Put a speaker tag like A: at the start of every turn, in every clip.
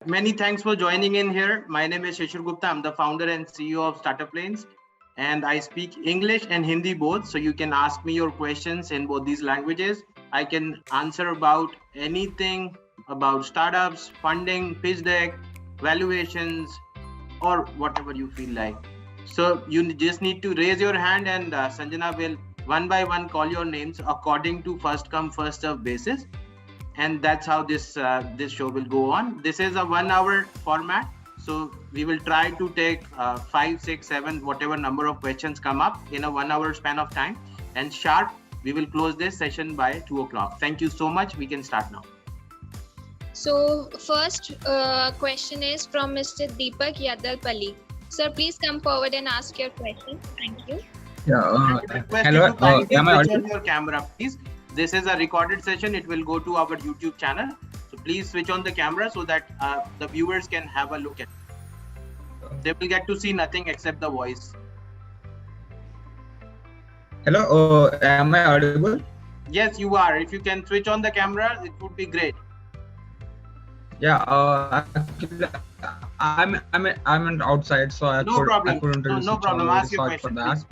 A: Many thanks for joining in here. My name is Shishir Gupta. I'm the founder and CEO of Startup Lanes, and I speak English and Hindi both. So you can ask me your questions in both these languages. I can answer about anything about startups, funding, pitch deck, valuations, or whatever you feel like. So you just need to raise your hand, and Sanjana will one by one call your names according to first come first serve basis. And that's how this show will go on. This is a 1 hour format, so we will try to take 5, 6, 7, whatever number of questions come up in a 1 hour span of time. And sharp, we will close this session by 2 o'clock. Thank you so much. We can start now.
B: So first question is from Mr. Deepak Yadalpalli. Sir, please come forward and ask your question. Thank you.
C: Yeah.
A: Hello. Am I audible? Your camera, please. This is a recorded session. It will go to our YouTube channel. So please switch on the camera so that the viewers can have a look at it. They will get to see nothing except the voice.
C: Hello. Am I audible?
A: Yes, you are. If you can switch on the camera, it would be great.
C: Yeah. Actually, I'm outside, so I couldn't really
A: no problem. Ask your question, please.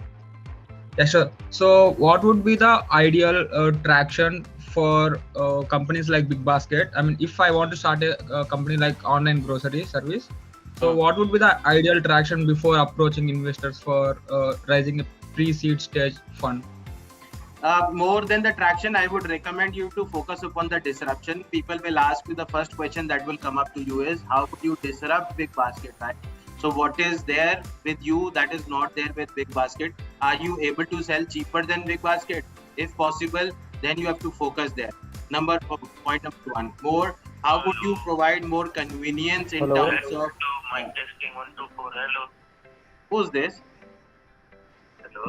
C: Yeah, sure. So what would be the ideal traction for companies like BigBasket? I mean, if I want to start a company like online grocery service, so what would be the ideal traction before approaching investors for raising a pre-seed stage fund?
A: More than the traction, I would recommend you to focus upon the disruption. People will ask you, the first question that will come up to you is, how would you disrupt BigBasket, right? So what is there with you that is not there with BigBasket? Are you able to sell cheaper than BigBasket? If possible, then you have to focus there. Point number 1. How would you provide more convenience in terms of...
D: Mic testing 1, 2, 4. Hello.
A: Who's this?
D: Hello.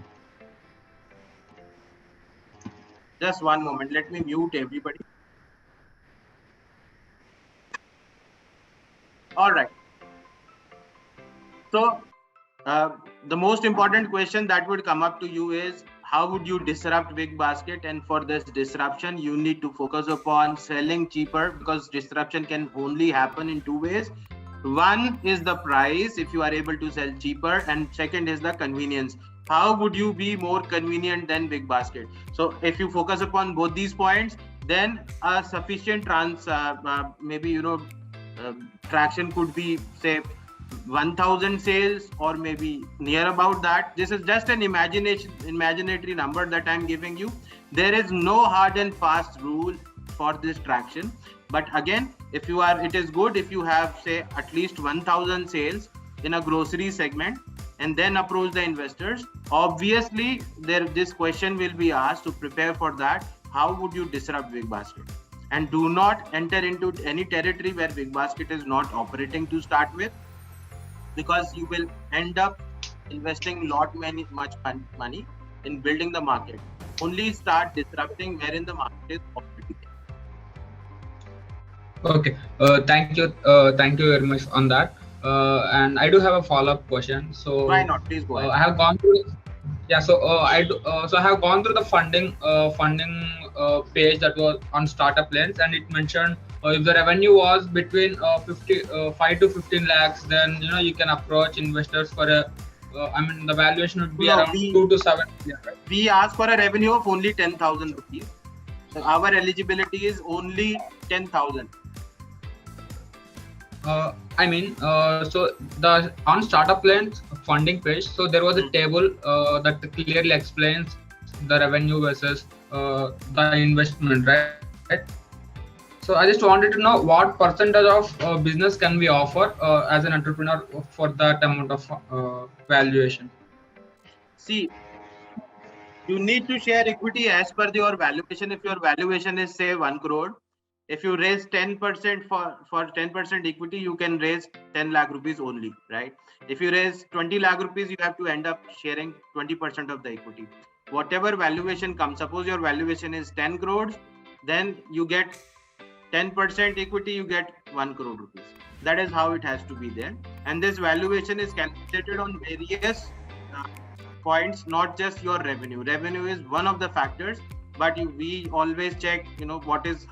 A: Just one moment. Let me mute everybody. All right. So the most important question that would come up to you is, how would you disrupt BigBasket? And for this disruption, you need to focus upon selling cheaper, because disruption can only happen in 2 ways. One is the price, if you are able to sell cheaper, and second is the convenience. How would you be more convenient than BigBasket? So if you focus upon both these points, then a sufficient traction could be, say, 1,000 sales, or maybe near about that. This is just an imaginary number that I'm giving you. There is no hard and fast rule for this traction. But again, it is good if you have, say, at least 1,000 sales in a grocery segment, and then approach the investors. Obviously, this question will be asked. To prepare for that, how would you disrupt BigBasket? And do not enter into any territory where BigBasket is not operating to start with, because you will end up investing much money in building the market. Only start disrupting wherein the market is already
C: there. Okay. Thank you. Thank you very much on that. And I do have a follow-up question. So
A: why not? Please go ahead.
C: I have gone through. Yeah. So I have gone through the funding page that was on Startup Lanes, and it mentioned if the revenue was between 5 to 15 lakhs, then you can approach investors for a. The valuation would be around 2 to 7. Yeah, right?
A: We ask for a revenue of only 10,000 rupees. So our eligibility is only 10,000.
C: So on Startup Lanes funding page, so there was a table that clearly explains the revenue versus the investment, right? So I just wanted to know what percentage of business can we offer as an entrepreneur for that amount of valuation?
A: See, you need to share equity as per your valuation. If your valuation is, say, 1 crore, if you raise 10% for 10% equity, you can raise 10 lakh rupees only, right? If you raise 20 lakh rupees, you have to end up sharing 20% of the equity. Whatever valuation comes, suppose your valuation is 10 crores, then you get 10% equity, you get 1 crore rupees. That is how it has to be there. And this valuation is calculated on various points, not just your revenue. Revenue is one of the factors, but we always check, what is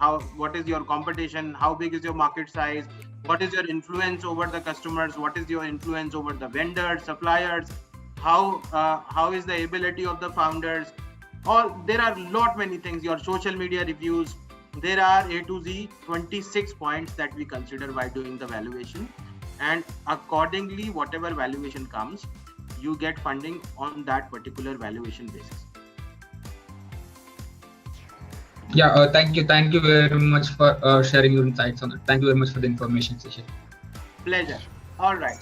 A: your competition, how big is your market size, what is your influence over the customers, what is your influence over the vendors, suppliers, how is the ability of the founders. All there are lot many things, your social media reviews. There are A to Z 26 points that we consider while doing the valuation, and accordingly whatever valuation comes, you get funding on that particular valuation basis.
C: Yeah, thank you very much for sharing your insights on it. Thank you very much for the information, Shishir.
A: Pleasure. All right.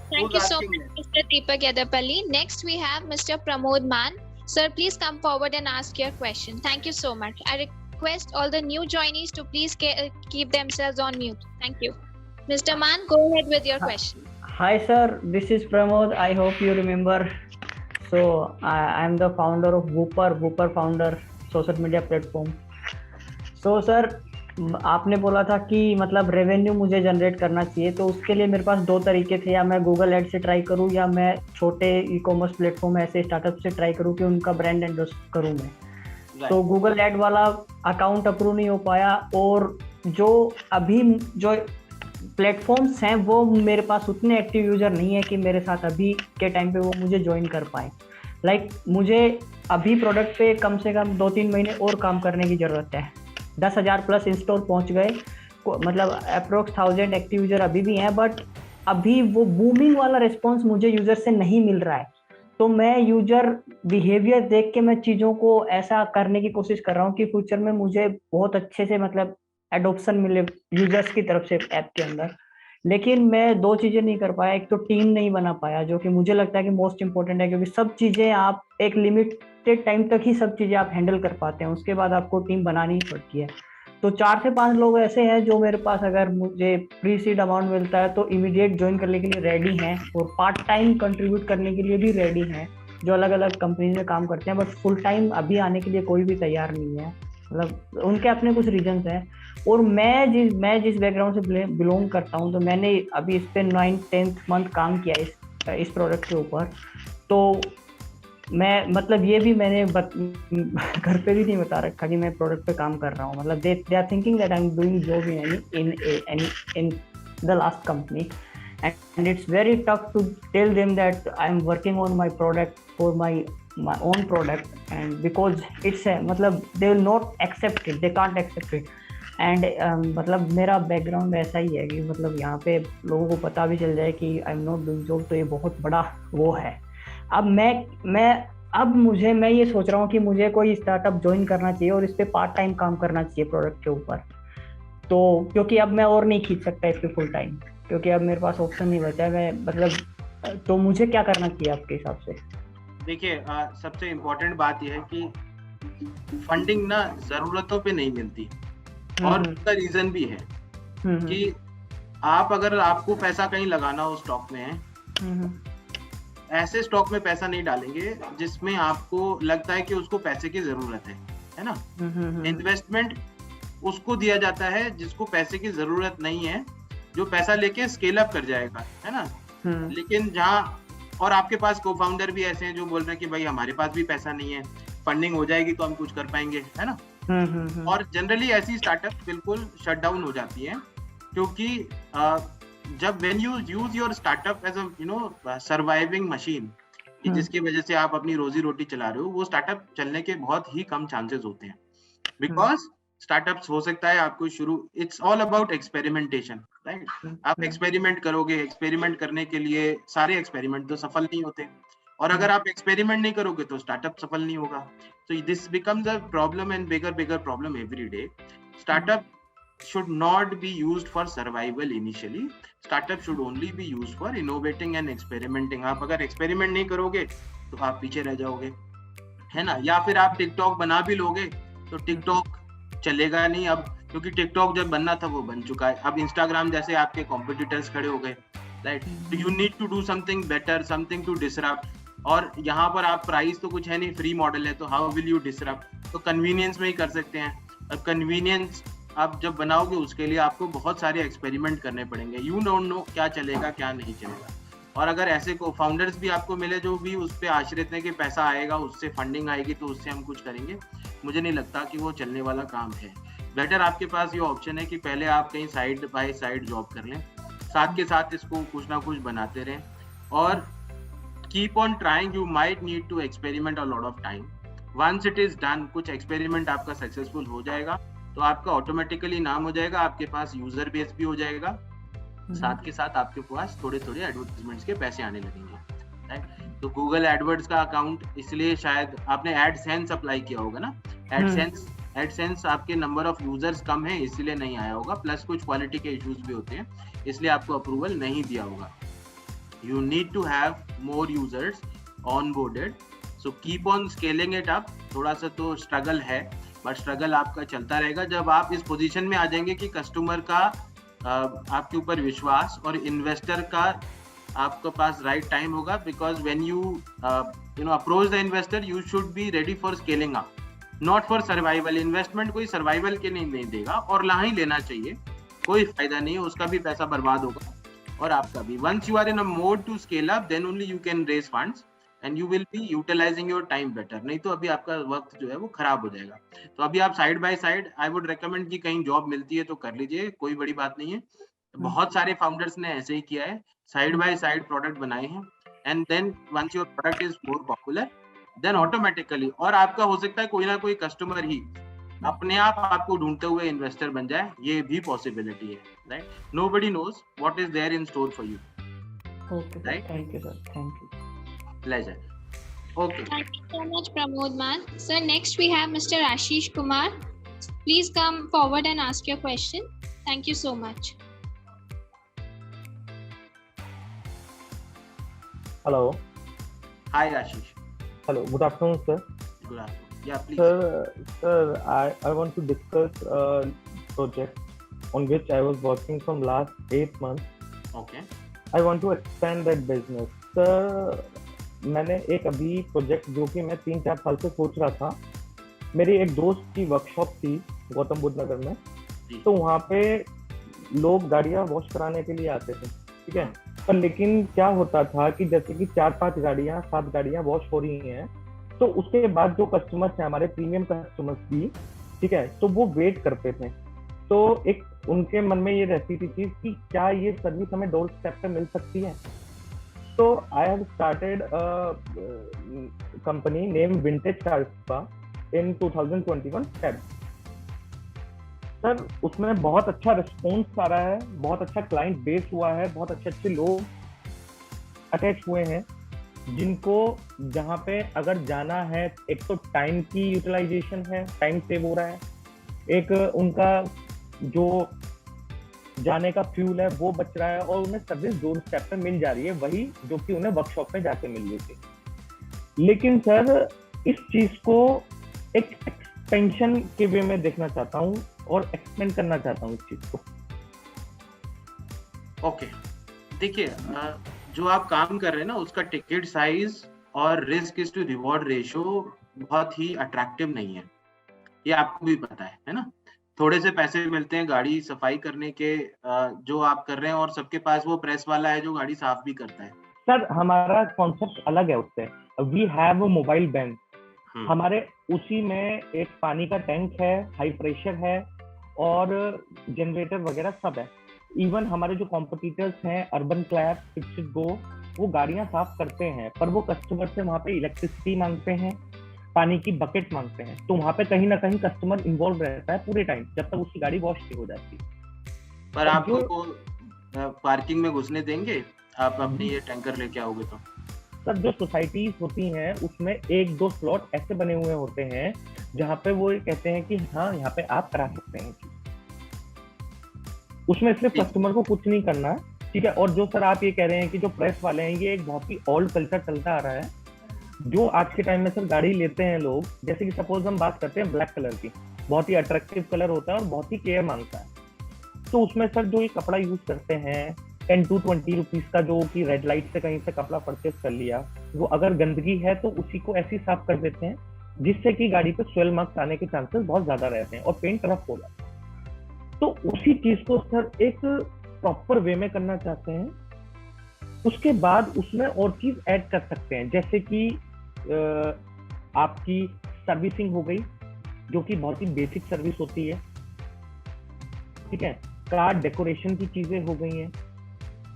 B: Thank you so much, Mr. Deepak Yadapalli. Next, we have Mr. Pramod Man. Sir, please come forward and ask your question. Thank you so much. I request all the new joinees to please keep themselves on mute. Thank you. Mr. Man, go ahead with your question.
E: Hi, sir. This is Pramod. I hope you remember. So, I am the founder of Wooper founder social media platform. So, sir, आपने बोला था कि मतलब revenue मुझे generate करना चाहिए, तो उसके लिए मेरे पास 2 तरीके थे, या मैं गूगल एड से ट्राई करूं या मैं छोटे ई कॉमर्स प्लेटफॉर्म ऐसे स्टार्टअप से ट्राई करूं कि उनका ब्रांड एंडोर्स करूं मैं। तो गूगल एड वाला अकाउंट अप्रूव नहीं हो पाया, और जो अभी जो प्लेटफॉर्म्स हैं वो मेरे पास उतने एक्टिव यूजर नहीं है कि मेरे साथ अभी के टाइम पे वो मुझे ज्वाइन कर पाए। मुझे अभी प्रोडक्ट पे कम से कम 2-3 महीने और काम करने की ज़रूरत है। 10,000 प्लस इंस्टॉल पहुंच गए, मतलब अप्रोक्स 1000 एक्टिव यूजर अभी भी हैं, बट अभी वो बूमिंग वाला रिस्पॉन्स मुझे यूजर से नहीं मिल रहा है। तो मैं यूजर बिहेवियर देख के मैं चीज़ों को ऐसा करने की कोशिश कर रहा हूँ कि फ्यूचर में मुझे बहुत अच्छे से मतलब एडोप्शन मिले यूजर्स की तरफ से ऐप के अंदर। लेकिन मैं 2 चीज़ें नहीं कर पाया। एक तो टीम नहीं बना पाया, जो कि मुझे लगता है कि मोस्ट इंपॉर्टेंट है, क्योंकि सब चीज़ें आप एक लिमिटेड टाइम तक ही सब चीज़ें आप हैंडल कर पाते हैं, उसके बाद आपको टीम बनानी पड़ती है। तो 4 से 5 लोग ऐसे हैं जो मेरे पास अगर मुझे प्री सीड अमाउंट मिलता है तो इमीडिएट ज्वाइन करने के लिए रेडी हैं, और पार्ट टाइम कंट्रीब्यूट करने के लिए भी रेडी हैं, जो अलग अलग कंपनी में काम करते हैं, बट फुल टाइम अभी आने के लिए कोई भी तैयार नहीं है। मतलब उनके अपने कुछ रीजंस हैं। और मैं जिस बैकग्राउंड से बिलोंग करता हूँ, तो मैंने अभी इस पे 9-10 मंथ काम किया इस प्रोडक्ट के ऊपर। तो मैं मतलब ये भी मैंने घर पे भी नहीं बता रखा कि मैं प्रोडक्ट पे काम कर रहा हूँ। मतलब they are thinking that I am doing job in the last company, and it's very tough to tell them that I am working on my product for my own product, and because it's मतलब they will not accept it, they can't accept it, and मतलब मेरा background ऐसा ही है कि मतलब यहाँ पे लोगों को पता भी चल जाए कि I am not doing job, तो ये बहुत बड़ा वो है। अब मैं ये सोच रहा हूँ कि मुझे कोई स्टार्टअप ज्वाइन करना चाहिए और इस पे पार्ट टाइम काम करना चाहिए प्रोडक्ट के ऊपर, तो क्योंकि अब मैं और नहीं खींच सकता इस पे फुल टाइम, क्योंकि अब मेरे पास ऑप्शन नहीं बचा है। मैं मतलब तो मुझे क्या करना चाहिए आपके हिसाब से?
A: देखिए, सबसे इम्पोर्टेंट बात यह है कि फंडिंग ना जरूरतों पे नहीं मिलती, और उसका रीजन भी है कि अगर आपको पैसा कहीं लगाना हो स्टॉक में, ऐसे स्टॉक में पैसा नहीं डालेंगे जिसमें आपको लगता है कि उसको पैसे की जरूरत है ना। इन्वेस्टमेंट उसको दिया जाता है जिसको पैसे की जरूरत नहीं है, जो पैसा लेके स्केल अप कर जाएगा, है ना। लेकिन जहाँ और आपके पास को फाउंडर भी ऐसे हैं जो बोल रहे हैं कि भाई हमारे पास भी पैसा नहीं है, फंडिंग हो जाएगी तो हम कुछ कर पाएंगे, है ना। और जनरली ऐसी स्टार्टअप बिल्कुल शट डाउन हो जाती है, क्योंकि जब when you use your startup as a surviving machine, जिसकी वजह से आप अपनी रोजी रोटी चला रहे हो, वो स्टार्टअप चलने के बहुत ही कम चांसेस होते हैं। बिकॉज स्टार्टअप्स हो सकता है आपको it's all about experimentation, right. आप एक्सपेरिमेंट करोगे, एक्सपेरिमेंट करने के लिए सारे एक्सपेरिमेंट तो सफल नहीं होते, और अगर आप एक्सपेरिमेंट नहीं करोगे तो स्टार्टअप सफल नहीं होगा। तो this becomes a problem and bigger problem every day. Startup should not be used for survival initially. Startup should only be used for innovating and experimenting. आप अगर एक्सपेरिमेंट नहीं करोगे तो आप पीछे रह जाओगे, है ना। या फिर आप टिकटॉक बना भी लोगे तो टिकटॉक चलेगा नहीं अब, क्योंकि टिकटॉक जब बनना था वो बन चुका है। अब इंस्टाग्राम जैसे आपके कॉम्पिटिटर्स खड़े हो गए, राइट। तो you need to do something better, something to disrupt. और यहाँ पर आप प्राइस तो कुछ है नहीं, फ्री मॉडल है, तो हाउ विल यू डिसरप्ट? तो कन्वीनियंस में ही कर सकते हैं। अब कन्वीनियंस आप जब बनाओगे उसके लिए आपको बहुत सारे एक्सपेरिमेंट करने पड़ेंगे। यू डोंट नो क्या चलेगा क्या नहीं चलेगा। और अगर ऐसे को फाउंडर्स भी आपको मिले जो भी उस पर आश्रित हैं कि पैसा आएगा, उससे फंडिंग आएगी तो उससे हम कुछ करेंगे, मुझे नहीं लगता कि वो चलने वाला काम है। बेटर आपके पास ये ऑप्शन है कि पहले आप कहीं साइड बाय साइड जॉब कर लें, साथ के साथ इसको कुछ ना कुछ बनाते रहें, और keep on trying. You might need to experiment a lot of time. Once it is done, कुछ एक्सपेरिमेंट आपका सक्सेसफुल हो जाएगा तो आपका ऑटोमेटिकली नाम हो जाएगा, आपके पास यूजर बेस भी हो जाएगा, साथ के साथ आपके पास थोड़े थोड़े एडवर्टाइजमेंट्स के पैसे आने लगेंगे, राइट. तो गूगल एडवर्ड्स का अकाउंट, इसलिए शायद आपने एडसेंस अप्लाई किया होगा ना. एडसेंस आपके नंबर ऑफ यूजर्स कम है इसलिए नहीं आया होगा, प्लस कुछ क्वालिटी के इश्यूज भी होते हैं इसलिए आपको अप्रूवल नहीं दिया होगा. You need to have more users onboarded, so keep on scaling it up. थोड़ा सा तो स्ट्रगल है, बट स्ट्रगल आपका चलता रहेगा. जब आप इस पोजीशन में आ जाएंगे कि कस्टमर का आपके ऊपर विश्वास और इन्वेस्टर का आपके पास राइट टाइम होगा, because when you approach the investor you should be ready for scaling up, not for survival. Investment कोई सर्वाइवल के नहीं देगा, और ना ही लेना चाहिए, कोई फायदा नहीं है, उसका भी पैसा बर्बाद होगा और आपका भी. Once you are in a mode to scale up, then only you can raise funds and you will be utilising your time better. नहीं तो अभी आपका वक्त जो है वो खराब हो जाएगा. तो अभी आप side by side, I would recommend कि कहीं जॉब मिलती है तो कर लीजिए, कोई बड़ी बात नहीं है. बहुत सारे फाउंडर्स ने ऐसे ही किया है, साइड बाय साइड प्रोडक्ट बनाए हैं, and then once your product is more popular, then automatically, और आपका हो सकता है कोई ना कोई कस्टमर ही अपने आप आपको ढूंढते हुए इन्वेस्टर बन जाए, ये भी पॉसिबिलिटी है, right. Nobody knows what is there in store for you.
E: Okay,
A: Right?
E: thank you, sir. Thank you.
A: Pleasure. Okay.
B: Thank you so much, Pramod man. Sir, next we have Mr. Ashish Kumar. Please come forward and ask your question. Thank you so much.
F: Hello.
A: Hi Ashish.
F: Hello. Good afternoon, sir.
A: Good afternoon. Yeah, please.
F: Sir, I want to discuss a project on which I was working from last 8 months.
A: Okay.
F: I want to expand that business. Sir, मैंने एक अभी project जो कि मैं 3-4 साल से सोच रहा था, मेरी एक दोस्त की वर्कशॉप थी गौतम बुद्ध नगर में, तो वहाँ पे लोग गाड़ियाँ वॉश कराने के लिए आते थे, ठीक है. पर लेकिन क्या होता था कि जैसे कि 4-5 गाड़ियाँ 7 गाड़ियाँ वॉश हो रही हैं, तो उसके बाद जो कस्टमर्स हैं हमारे प्रीमियम कस्टमर्स भी, ठीक है, तो वो वेट करते थे. तो एक उनके मन में ये रहती थी चीज कि क्या ये सर्विस हमें डोर स्टेप पे मिल सकती है. तो I have started company name vintage car spa in 2021 Feb. Sir उसमें बहुत अच्छा रिस्पॉन्स आ रहा है, बहुत अच्छा क्लाइंट बेस हुआ है, बहुत अच्छे लोग अटैच हुए हैं जिनको जहाँ पे अगर जाना है, एक तो टाइम की यूटिलाइजेशन है, टाइम सेव हो रहा है, एक उनका जो जाने का फ्यूल है वो बच रहा है, और उन्हें सर्विस डोर स्टेप पे मिल जा रही है, वही जो कि उन्हें वर्कशॉप में जाके मिल रही थी. लेकिन सर इस चीज को एक एक्सपेंशन के वे में देखना चाहता हूँ और एक्सपेंड करना चाहता हूँ इस चीज को.
A: ओके, देखिए जो आप काम कर रहे हैं ना उसका टिकट साइज और रिस्क टू रिवॉर्ड रेशियो बहुत ही अट्रैक्टिव नहीं है, ये आपको भी पता है ना. थोड़े से पैसे मिलते हैं गाड़ी सफाई करने के जो आप कर रहे हैं, और सबके पास वो प्रेस वाला है जो गाड़ी साफ भी करता है.
F: सर हमारा कॉन्सेप्ट अलग है उससे. वी हैव मोबाइल बैंक, हमारे उसी में एक पानी का टैंक है, हाई प्रेशर है और जनरेटर वगैरह सब है. इवन हमारे जो कॉम्पिटिटर्स हैं urban clap, fix it go, वो गाड़ियां साफ करते हैं, पर वो कस्टमर से वहाँ पे इलेक्ट्रिसिटी मांगते हैं, पानी की बकेट मांगते हैं. तो वहाँ पे कहीं ना कहीं कस्टमर इन्वॉल्व रहता है पूरे टाइम जब तक उसकी गाड़ी वॉश नहीं हो जाती.
A: पर आपको पार्किंग में घुसने देंगे आप अपनी ये टैंकर लेके आओगे तो?
F: सर जो सोसाइटीज होती हैं उसमें 1-2 स्लॉट ऐसे बने हुए होते हैं जहाँ पे वो कहते हैं कि हाँ यहाँ पे आप करा सकते हैं, उसमें सिर्फ कस्टमर को कुछ नहीं करना, ठीक है. और जो सर आप ये कह रहे हैं कि जो प्रेस वाले हैं, ये एक बहुत ही ओल्ड कल्चर चलता आ रहा है. जो आज के टाइम में सर गाड़ी लेते हैं लोग, जैसे कि सपोज हम बात करते हैं ब्लैक कलर की, बहुत ही अट्रैक्टिव कलर होता है और बहुत ही केयर मांगता है. तो उसमें सर जो ये कपड़ा यूज करते हैं 10 to 20 रुपीज का, जो कि रेड लाइट से कहीं से कपड़ा परचेज कर लिया, वो अगर गंदगी है तो उसी को ऐसे ही साफ कर देते हैं, जिससे कि गाड़ी पे स्वेल मार्क्स आने के चांसेस बहुत ज्यादा रहते हैं और पेंट रफ हो जाता है. तो उसी चीज को सर एक प्रॉपर वे में करना चाहते हैं. उसके बाद उसमें और चीज ऐड कर सकते हैं, जैसे कि आपकी सर्विसिंग हो गई, जो कि बहुत ही बेसिक सर्विस होती है. ठीक है, कार डेकोरेशन की चीजें हो गई हैं,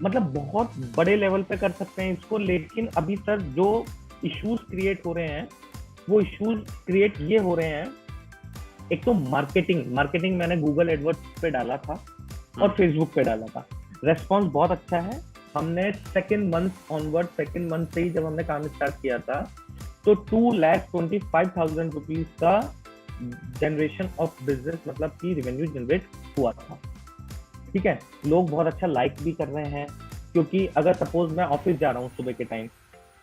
F: मतलब बहुत बड़े लेवल पे कर सकते हैं इसको। लेकिन अभी सर जो इश्यूज क्रिएट हो रहे हैं वो इश्यूज क्रिएट ये हो रहे हैं, एक तो मार्केटिंग मैंने गूगल एडवर्ड्स पे डाला था और फेसबुक पे डाला था, रेस्पॉन्स बहुत अच्छा है। हमने सेकेंड मंथ से ही जब हमने काम स्टार्ट किया था तो 2,25,000 रुपीज का जनरेशन ऑफ बिजनेस, मतलब की रेवेन्यू जनरेट हुआ था। ठीक है, लोग बहुत अच्छा लाइक भी कर रहे हैं, क्योंकि अगर सपोज मैं ऑफिस जा रहा हूँ सुबह के टाइम,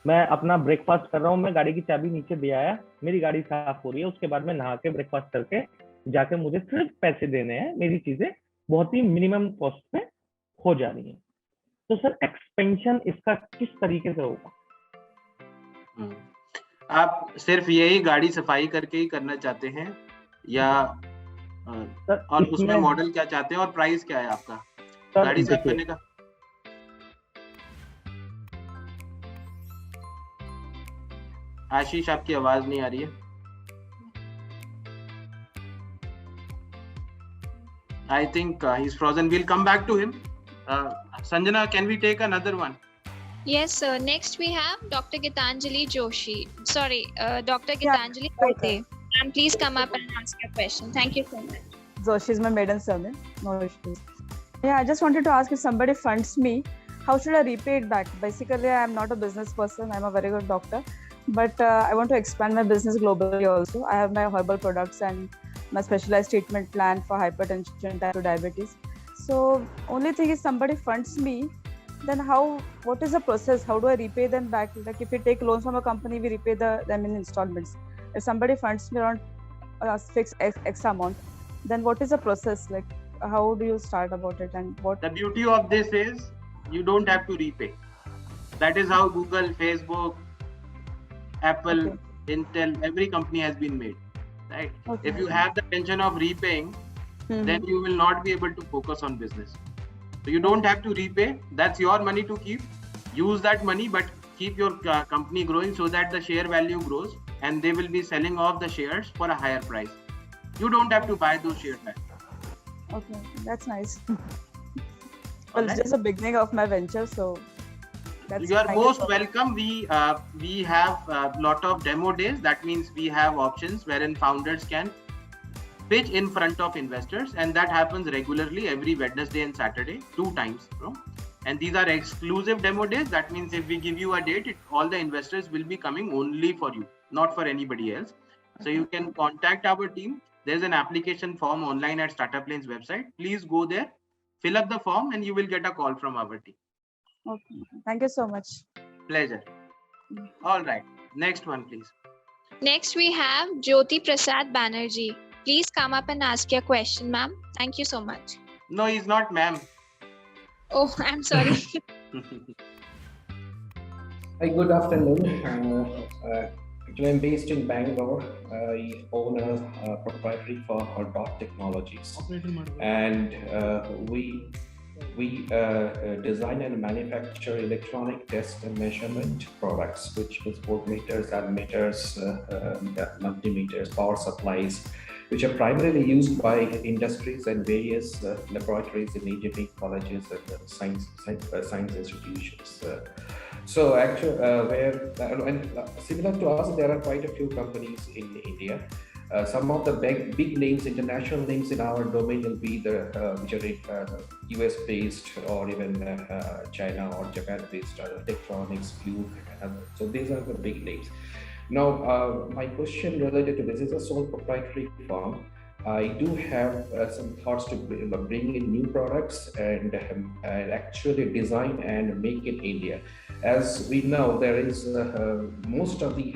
F: मैं अपना ब्रेकफास्ट कर रहा हूँ, मैं गाड़ी की चाबी नीचे दे आया, मेरी गाड़ी साफ हो रही है, उसके बाद मैं नहा के ब्रेकफास्ट करके जाके मुझे सिर्फ पैसे देने हैं, मेरी चीजें बहुत ही मिनिमम कॉस्ट में हो जा रही है। तो सर एक्सपेंशन इसका किस तरीके से होगा?
A: आप सिर्फ यही गाड़ी सफाई करके ही करना चाहते हैं या
F: सर
A: और उसमें मॉडल क्या चाहते हैं और प्राइस क्या है आपका गाड़ी साफ करने का? आशीष, आपकी आवाज नहीं आ रही है। I think he's frozen. We'll come back to him. Sanjana, can we take another one?
B: Yes, sir. Next we have Dr. Gitanjali Joshi. Sorry, Dr. Gitanjali Kote. Ma'am, please come up and ask your question. Thank you so much.
G: Joshi is my maiden surname. No issues. Yeah, I just wanted to ask, if somebody funds me, how should I repay it back? Basically, I am not a business person. I'm a very good doctor, but I want to expand my business globally also. I have my herbal products and my specialized treatment plan for hypertension, type 2 diabetes. So only thing is, somebody funds me, then what is the process? How do I repay them back? Like if we take loans from a company, we repay them in installments. If somebody funds me around fixed X amount, then what is the process? Like how do you start about it, and what?
A: The beauty of this is you don't have to repay. That is how Google, Facebook, Apple, Intel, every company has been made. Right?
G: Okay.
A: If you have the intention of repaying, then you will not be able to focus on business. So you don't have to repay. That's your money to keep. Use that money, but keep your company growing so that the share value grows, and they will be selling off the shares for a higher price. You don't have to buy those shares back.
G: Okay, that's nice. Well, it's just the beginning of my venture, so
A: you are most welcome. We have a lot of demo days. That means we have options wherein founders can pitch in front of investors, and that happens regularly every Wednesday and Saturday, 2 times. And these are exclusive demo days. That means if we give you a date, all the investors will be coming only for you, not for anybody else. So you can contact our team. There's an application form online at Startup Lane's website. Please go there, fill up the form, and you will get a call from our team.
G: Okay, thank you so much.
A: Pleasure. All right, next one, please.
B: Next we have Jyoti Prasad Banerjee. Please come up and ask your question, ma'am. Thank you so much.
A: No, he's not ma'am.
B: Oh, I'm sorry.
H: Hi, good afternoon. Actually, I'm based in Bangalore. I own a proprietary firm called Dot Technologies, and we design and manufacture electronic test and measurement products, which is voltmeters, ammeters, multimeters, power supplies, which are primarily used by industries and various laboratories in engineering colleges and science institutions. So actually, similar to us, there are quite a few companies in India. Some of the big names, international names in our domain will be which are US based or even China or Japan based, Tektronix, Fluke, so these are the big names. Now, my question related to this is a sole proprietary firm. I do have some thoughts to bring in new products and actually design and make in India. As we know, there is most of the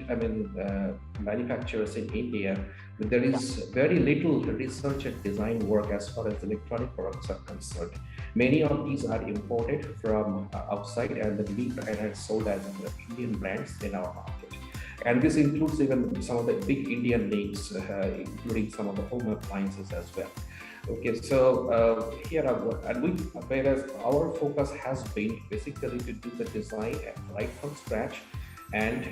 H: manufacturers in India, but there is very little research and design work as far as electronic products are concerned. Many of these are imported from outside and are sold as Indian brands in our market. And this includes even some of the big Indian names, including some of the home appliances as well. Okay, so whereas our focus has been basically to do the design right from scratch and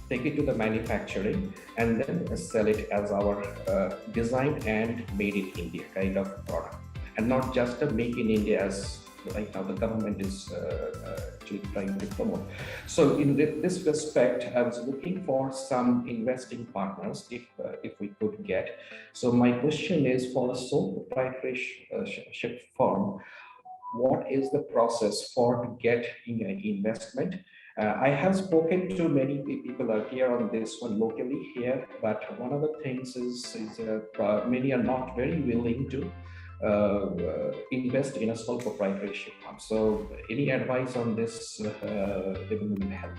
H: take it to the manufacturing and then sell it as our design and made in India kind of product. and not just a make in India as right now the government is actually trying to promote. So in this respect, I was looking for some investing partners if we could get. So my question is, for a sole proprietorship firm, what is the process for to get investment? I have spoken to many people are here on this one locally here, but one of the things is many are not very willing to invest in a sole proprietorship firm. So any advice on this will help.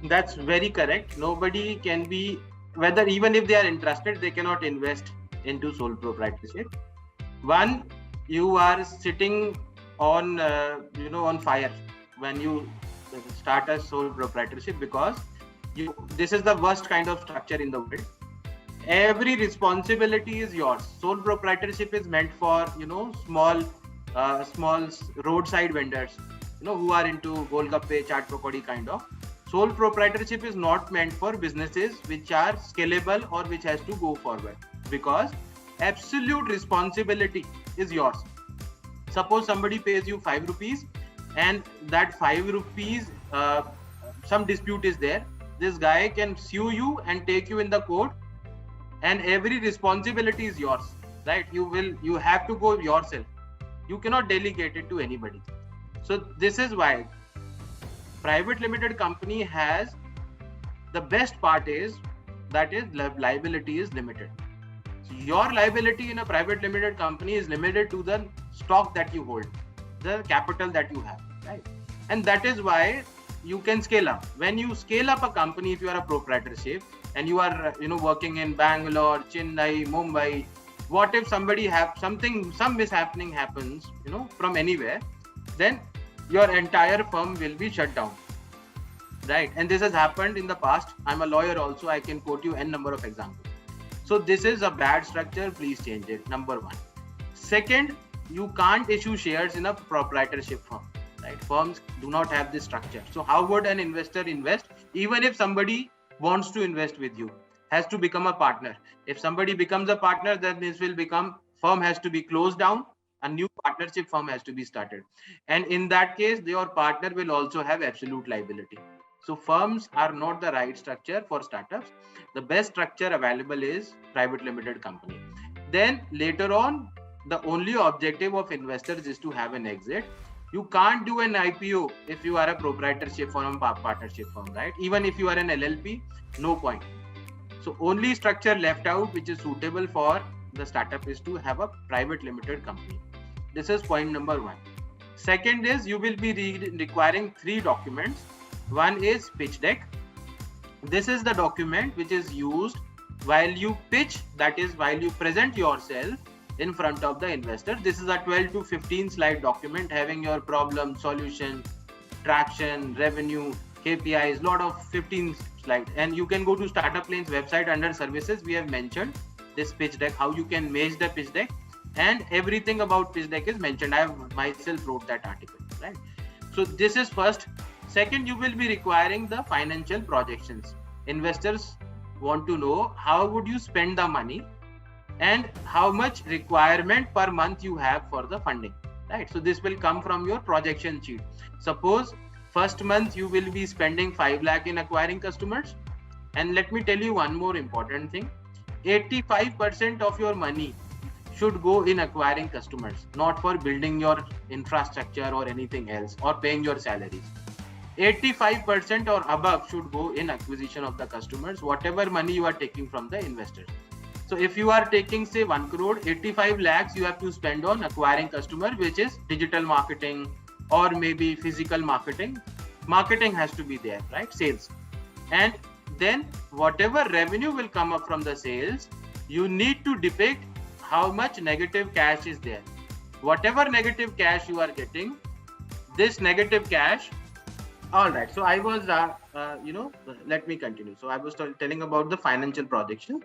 A: That's very correct. Nobody can be, whether even if they are interested, they cannot invest into sole proprietorship. One, you are sitting on on fire when you start a sole proprietorship, because this is the worst kind of structure in the world. Every responsibility is yours. Sole proprietorship is meant for small roadside vendors, who are into golgappe, chaat pakodi kind of. Sole proprietorship is not meant for businesses which are scalable or which has to go forward, because absolute responsibility is yours. Suppose somebody pays you 5 rupees and that 5 rupees, some dispute is there. This guy can sue you and take you in the court, and every responsibility is yours, right? You have to go yourself. You cannot delegate it to anybody. So this is why private limited company has, the best part is that is liability is limited. So your liability in a private limited company is limited to the stock that you hold, the capital that you have, right? And that is why you can scale up. When you scale up a company, if you are a proprietorship and you are working in Bangalore, Chennai, Mumbai, what if somebody some mishappening happens from anywhere, then your entire firm will be shut down, right? And this has happened in the past. I'm a lawyer also, I can quote you n number of examples. So this is a bad structure, please change it, number one. Second, you can't issue shares in a proprietorship firm, right? Firms do not have this structure. So how would an investor invest? Even if somebody wants to invest with you, has to become a partner. If somebody becomes a partner, then this will become, firm has to be closed down, a new partnership firm has to be started. And in that case, your partner will also have absolute liability. So firms are not the right structure for startups. The best structure available is private limited company. Then later on, the only objective of investors is to have an exit. You can't do an IPO if you are a proprietorship firm, partnership firm, right? Even if you are an LLP, no point. So only structure left out which is suitable for the startup is to have a private limited company. This is point number one. Second is, you will be requiring 3 documents. One is pitch deck. This is the document which is used while you pitch, that is while you present yourself in front of the investor. This is a 12 to 15 slide document having your problem, solution, traction, revenue, KPIs, lot of 15 slides. And you can go to Startup Lane's website under services. We have mentioned this pitch deck, how you can make the pitch deck, and everything about pitch deck is mentioned. I have myself wrote that article, right? So this is first. Second, you will be requiring the financial projections. Investors want to know how would you spend the money and how much requirement per month you have for the funding, right? So this will come from your projection sheet. Suppose first month you will be spending 5 lakh in acquiring customers. And let me tell you one more important thing. 85% of your money should go in acquiring customers, not for building your infrastructure or anything else or paying your salaries. 85% or above should go in acquisition of the customers, whatever money you are taking from the investors. So if you are taking say 1 crore, 85 lakhs you have to spend on acquiring customer, which is digital marketing or maybe physical marketing. Marketing has to be there, right? Sales. And then whatever revenue will come up from the sales, you need to depict how much negative cash is there. Whatever negative cash you are getting, this negative cash. All right. So I was, let me continue. So I was telling about the financial projection.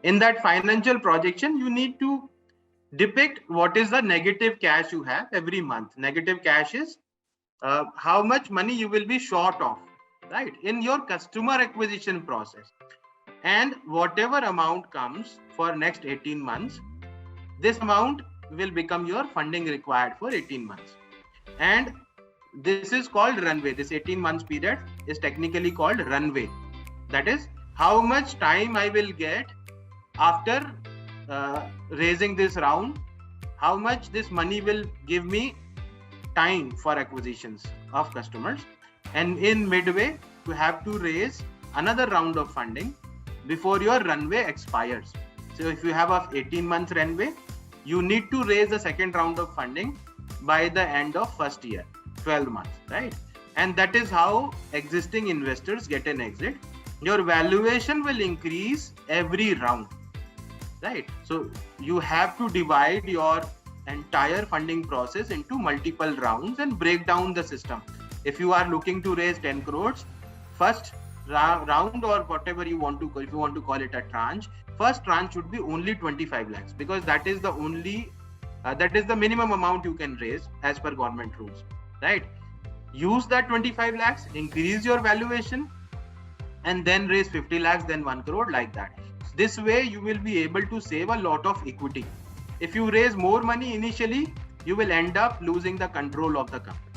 A: In that financial projection, you need to depict what is the negative cash you have every month. Negative cash is how much money you will be short of, right, in your customer acquisition process. And whatever amount comes for next 18 months, This amount will become your funding required for 18 months. And this is called runway. This 18 months period is technically called runway. That is how much time I will get after raising this round, how much this money will give me time for acquisitions of customers. And in midway, you have to raise another round of funding before your runway expires. So if you have a 18 months runway, you need to raise the second round of funding by the end of first year, 12 months, right? And that is how existing investors get an exit. Your valuation will increase every round, right? So you have to divide your entire funding process into multiple rounds and break down the system. If you are looking to raise 10 crores, first round or whatever you want to call, if you want to call it a tranche, first tranche should be only 25 lakhs because that is the only, that is the minimum amount you can raise as per government rules, right? Use that 25 lakhs, increase your valuation, and then raise 50 lakhs, then 1 crore, like that. This way you will be able to save a lot of equity. If you raise more money initially, you will end up losing the control of the company,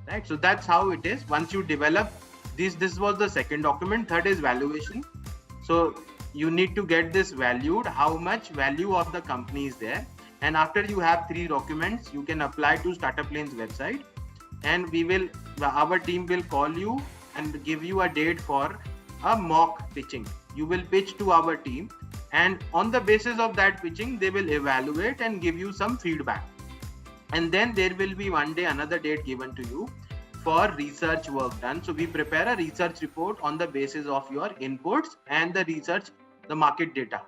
A: right? So that's how it is. Once you develop this was the second document. Third is valuation. So you need to get this valued, how much value of the company is there. And after you have 3 documents, you can apply to Startup Lane's website, and our team will call you and give you a date for a mock pitching. You will pitch to our team, and on the basis of that pitching, they will evaluate and give you some feedback. And then there will be one day, another date given to you for research work done. So we prepare a research report on the basis of your inputs and the market data,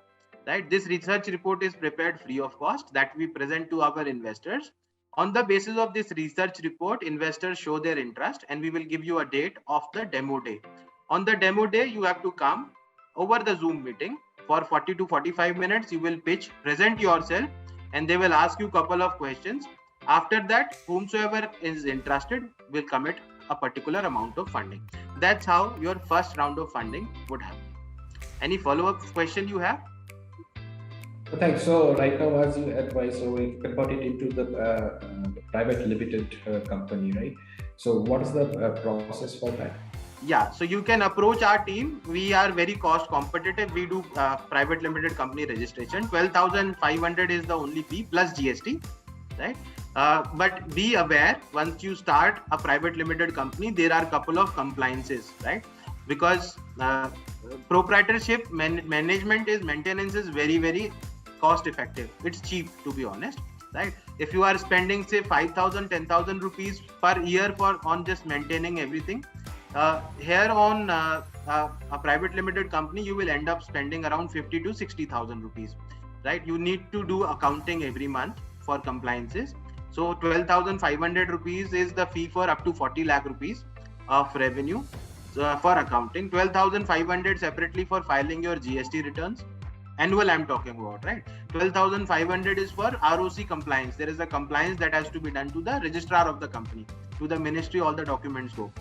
A: right? This research report is prepared free of cost that we present to our investors. On the basis of this research report, investors show their interest, and we will give you a date of the demo day. On the demo day, you have to come over the Zoom meeting for 40 to 45 minutes. You will pitch, present yourself, and they will ask you a couple of questions. After that, whomsoever is interested will commit a particular amount of funding. That's how your first round of funding would happen. Any follow-up question you have?
H: Thanks. So right now, as you advise, so we convert it into the private limited company, right? So what is the process for that?
A: Yeah, so you can approach our team. We are very cost competitive. We do private limited company registration. 12,500 is the only fee plus GST, right? But be aware, once you start a private limited company, there are a couple of compliances, right? Because proprietorship maintenance is very, very cost effective. It's cheap, to be honest, right? If you are spending say 5,000, 10,000 rupees per year on just maintaining everything, here on a private limited company, you will end up spending around 50 to 60,000 rupees, right? You need to do accounting every month for compliances. So 12,500 rupees is the fee for up to 40 lakh rupees of revenue for accounting. 12,500 separately for filing your GST returns. Annual I'm talking about, right? 12,500 is for ROC compliance. There is a compliance that has to be done to the registrar of the company, to the ministry, all the documents go.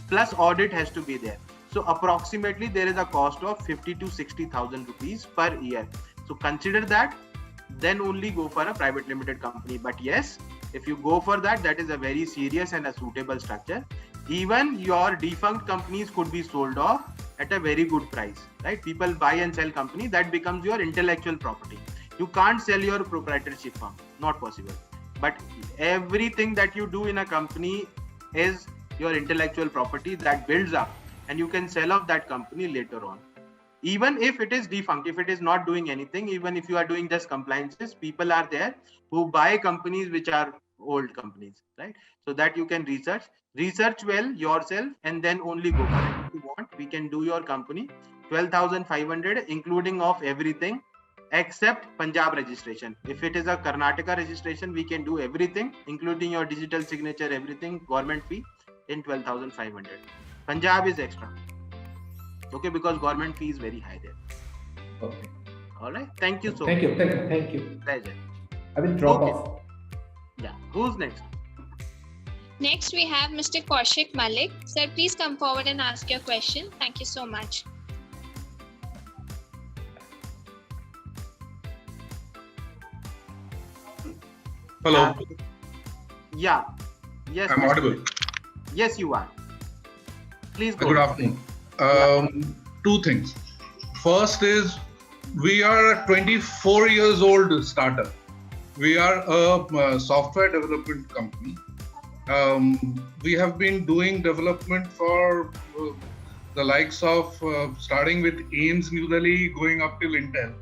A: Plus audit has to be there. So approximately there is a cost of 50 to 60,000 rupees per year. So consider that, then only go for a private limited company. But yes, if you go for that, that is a very serious and a suitable structure. Even your defunct companies could be sold off at a very good price, right? People buy and sell company, that becomes your intellectual property. You can't sell your proprietorship firm, not possible. But everything that you do in a company is your intellectual property that builds up, and you can sell off that company later on. Even if it is defunct, if it is not doing anything, even if you are doing just compliances, people are there who buy companies which are old companies, right? So that you can research well yourself, and then only go for it. If you want, we can do your company 12,500, including of everything except Punjab registration. If it is a Karnataka registration, we can do everything, including your digital signature, everything, government fee in 12,500. Punjab is extra. Okay, because government fee is very high there.
H: Okay.
A: All right. Thank you so
H: much. Thank you.
A: Pleasure.
H: I will drop off.
A: Yeah. Who's next?
B: Next, we have Mr. Kaushik Malik. Sir, please come forward and ask your question. Thank you so much.
I: Hello.
A: Yeah. Yes.
I: I'm
A: Mr.
I: audible.
A: Yes, you are. Please go.
I: Good afternoon. Two things. First is we are a 24 years old startup. We are a software development company. We have been doing development for the likes of starting with AIMS New Delhi, going up till Intel.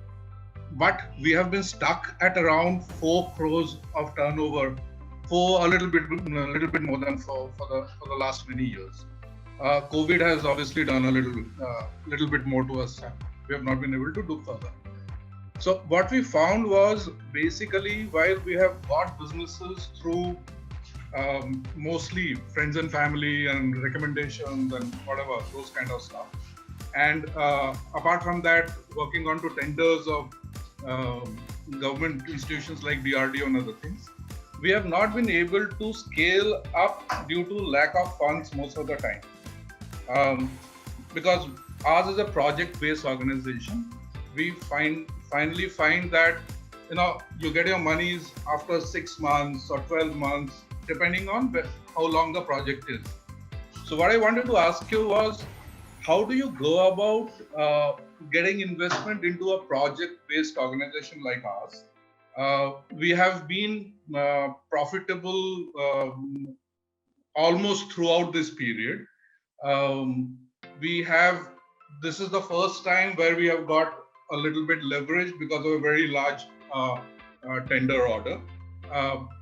I: But we have been stuck at around 4 crores of turnover for a little bit more than for the last many years. COVID has obviously done a little bit more to us. We have not been able to do further. So what we found was basically while we have got businesses through mostly friends and family and recommendations and whatever, those kind of stuff. And apart from that, working on to tenders of government institutions like DRDO and other things, we have not been able to scale up due to lack of funds most of the time. Because ours is a project-based organization, we finally find that you get your monies after 6 months or 12 months, depending on how long the project is. So what I wanted to ask you was, how do you go about getting investment into a project-based organization like ours? We have been profitable almost throughout this period. This is the first time where we have got a little bit leverage because of a very large tender order.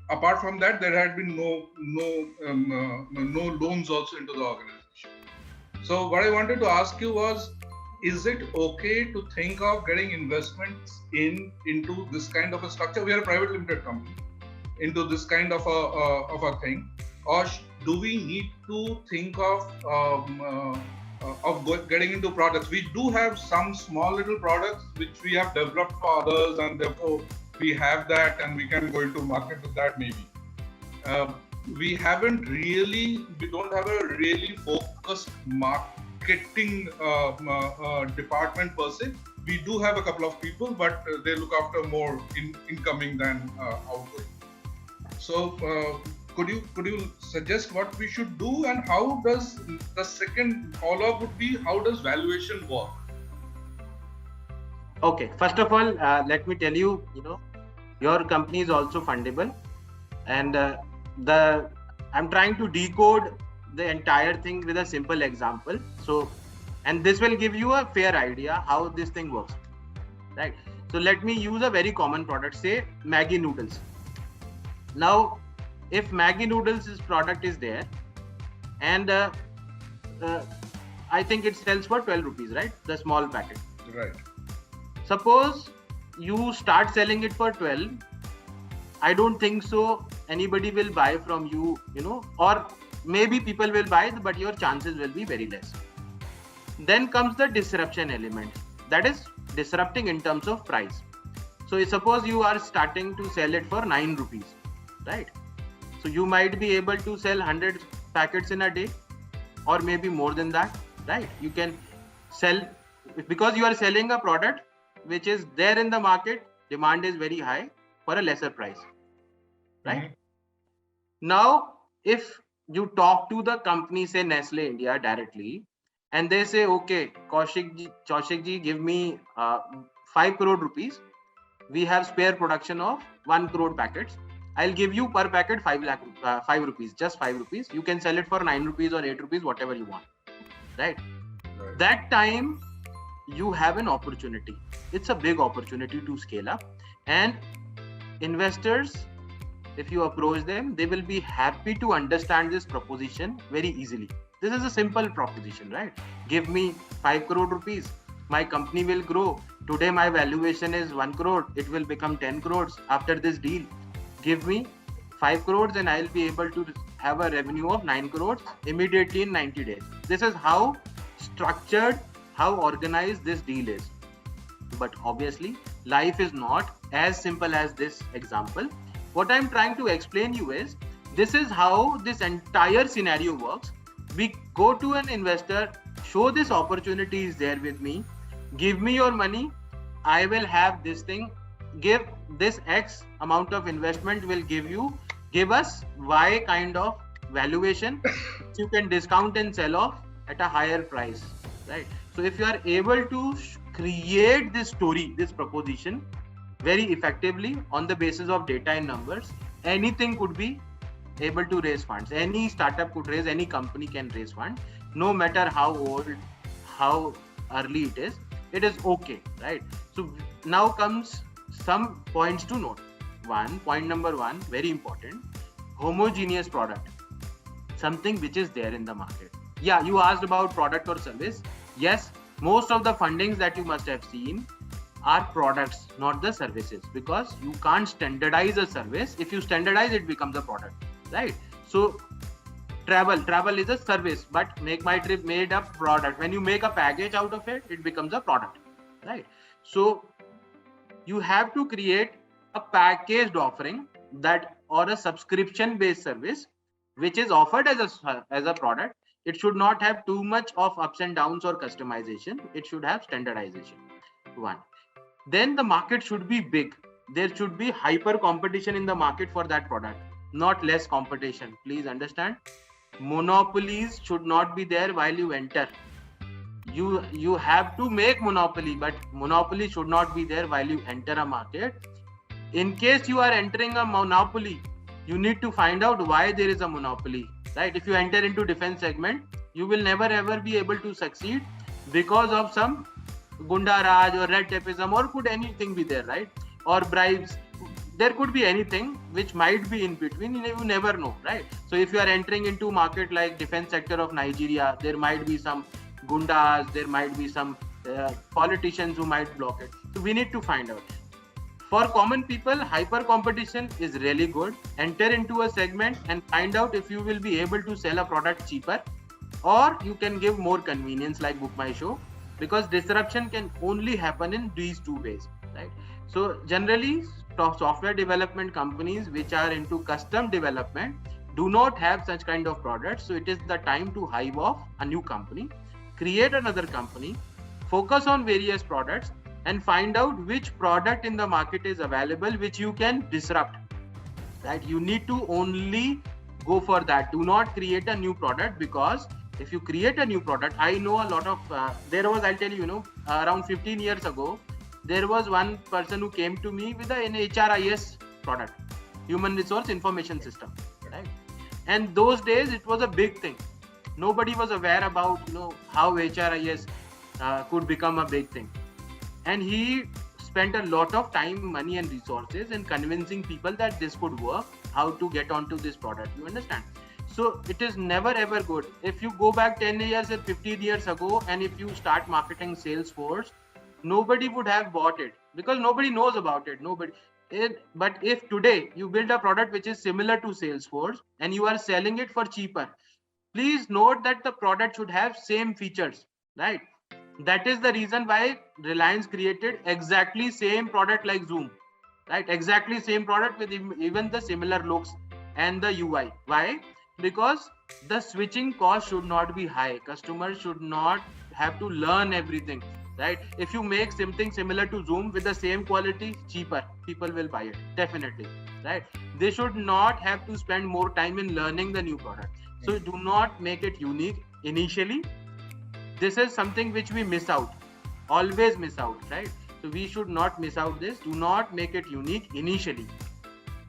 I: Apart from that, there had been no loans also into the organization. So what I wanted to ask you was, is it okay to think of getting investments into this kind of a structure? We are a private limited company, into this kind of a thing, or do we need to think of getting into products? We do have some small little products which we have developed for others, and therefore we have that and we can go into market with that maybe. We don't have a really focused marketing department per se. We do have a couple of people, but they look after more incoming than outgoing. So could you suggest what we should do, and how does the second follow-up would be, how does valuation work?
A: Okay, first of all, let me tell you, your company is also fundable, and I'm trying to decode the entire thing with a simple example. So, and this will give you a fair idea how this thing works, right? So let me use a very common product, say Maggi noodles. Now, if Maggi noodles' product is there, and I think it sells for 12 rupees, right? The small packet.
I: Right.
A: Suppose you start selling it for 12. I don't think so anybody will buy from you, or maybe people will buy, but your chances will be very less. Then comes the disruption element. That is disrupting in terms of price. So suppose you are starting to sell it for 9 rupees, right? So you might be able to sell 100 packets in a day, or maybe more than that, right? You can sell, because you are selling a product which is there in the market, demand is very high for a lesser price, right? Mm-hmm. Now, if you talk to the company, say Nestle India directly, and they say, okay, Kaushik ji, give me 5 crore rupees. We have spare production of 1 crore packets. I'll give you per packet 5 rupees, just 5 rupees. You can sell it for 9 rupees or 8 rupees, whatever you want, right? That time you have an opportunity. It's a big opportunity to scale up, and investors, if you approach them, they will be happy to understand this proposition very easily. This is a simple proposition, right? Give me 5 crore rupees. My company will grow. Today my valuation is 1 crore. It will become 10 crores after this deal. Give me 5 crores and I'll be able to have a revenue of 9 crores immediately in 90 days. This is how structured, how organized this deal is. But obviously, life is not as simple as this example. What I'm trying to explain you is, this is how this entire scenario works. We go to an investor, show this opportunity is there with me, give me your money, I will have this thing give this X amount of investment will give us Y kind of valuation. You can discount and sell off at a higher price, right? So if you are able to create this story, this proposition very effectively on the basis of data and numbers, anything could be able to raise funds. Any startup could raise, any company can raise funds, no matter how old, how early it is okay, right? So now comes some points to note. Point number one, very important, homogeneous product, something which is there in the market. Yeah, you asked about product or service. Yes, most of the fundings that you must have seen are products, not the services, because you can't standardize a service. If you standardize, it becomes a product, right? So travel is a service, but Make My Trip made a product. When you make a package out of it, it becomes a product, right? So you have to create a packaged offering that, or a subscription based service which is offered as a product. It should not have too much of ups and downs or customization. It should have standardization. One. Then the market should be big. There should be hyper competition in the market for that product, not less competition. Please understand. Monopolies should not be there while you enter. You have to make monopoly, but monopoly should not be there while you enter a market. In case you are entering a monopoly, you need to find out why there is a monopoly, right? If you enter into defense segment, you will never ever be able to succeed because of some Gunda Raj or red tapeism, or could anything be there, right? Or bribes. There could be anything which might be in between. You never know, right? So if you are entering into market like defense sector of Nigeria, there might be some Gundas, there might be some politicians who might block it. So we need to find out. For common people, hyper competition is really good. Enter into a segment and find out if you will be able to sell a product cheaper, or you can give more convenience like Book My Show, because disruption can only happen in these two ways, right? So generally, software development companies which are into custom development do not have such kind of products. So it is the time to hive off a new company, create another company, focus on various products, and find out which product in the market is available which you can disrupt, right? You need to only go for that. Do not create a new product, because if you create a new product, I know a lot of I'll tell you, around 15 years ago, there was one person who came to me with an HRIS product, Human Resource Information System, right? And those days it was a big thing. Nobody was aware about how HRIS could become a big thing. And he spent a lot of time, money and resources in convincing people that this could work, how to get onto this product. You understand? So it is never ever good. If you go back 10 years or 15 years ago, and if you start marketing Salesforce, nobody would have bought it because nobody knows about it. But if today you build a product which is similar to Salesforce and you are selling it for cheaper, please note that the product should have same features, right? That is the reason why Reliance created exactly same product like Zoom, right? Exactly same product with even the similar looks and the UI. Why? Because the switching cost should not be high. Customers should not have to learn everything, right? If you make something similar to Zoom with the same quality, cheaper, people will buy it, definitely, right? They should not have to spend more time in learning the new product. So do not make it unique initially. This is something which we miss out, always miss out, right? So we should not miss out this. Do not make it unique initially.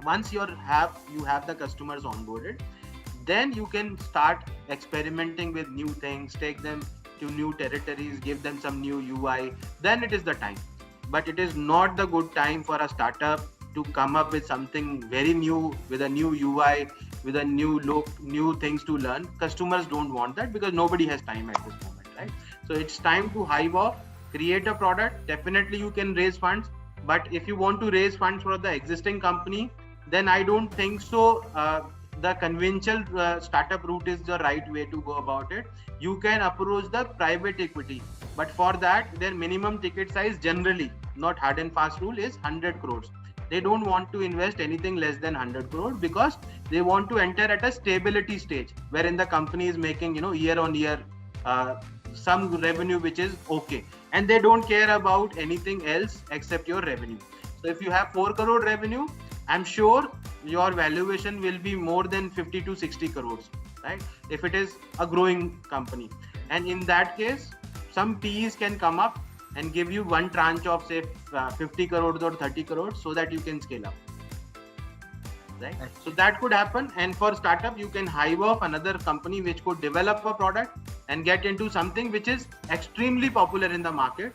A: Once you have the customers onboarded, then you can start experimenting with new things, take them to new territories, give them some new UI. Then it is the time. But it is not the good time for a startup to come up with something very new, with a new UI, with a new look, new things to learn. Customers don't want that because nobody has time at this moment, right? So it's time to hive off, create a product. Definitely you can raise funds, but if you want to raise funds for the existing company, then I don't think so. The conventional startup route is the right way to go about it. You can approach the private equity, but for that, their minimum ticket size generally, not hard and fast rule, is 100 crores. They don't want to invest anything less than 100 crores because they want to enter at a stability stage wherein the company is making, year on year, some revenue which is okay. And they don't care about anything else except your revenue. So So if you have 4 crore revenue, I'm sure your valuation will be more than 50 to 60 crores, right? If it is a growing company. And in that case, some PEs can come up and give you one tranche of say 50 crores or 30 crores so that you can scale up. Right? So that could happen. And for startup, you can hive off another company which could develop a product and get into something which is extremely popular in the market.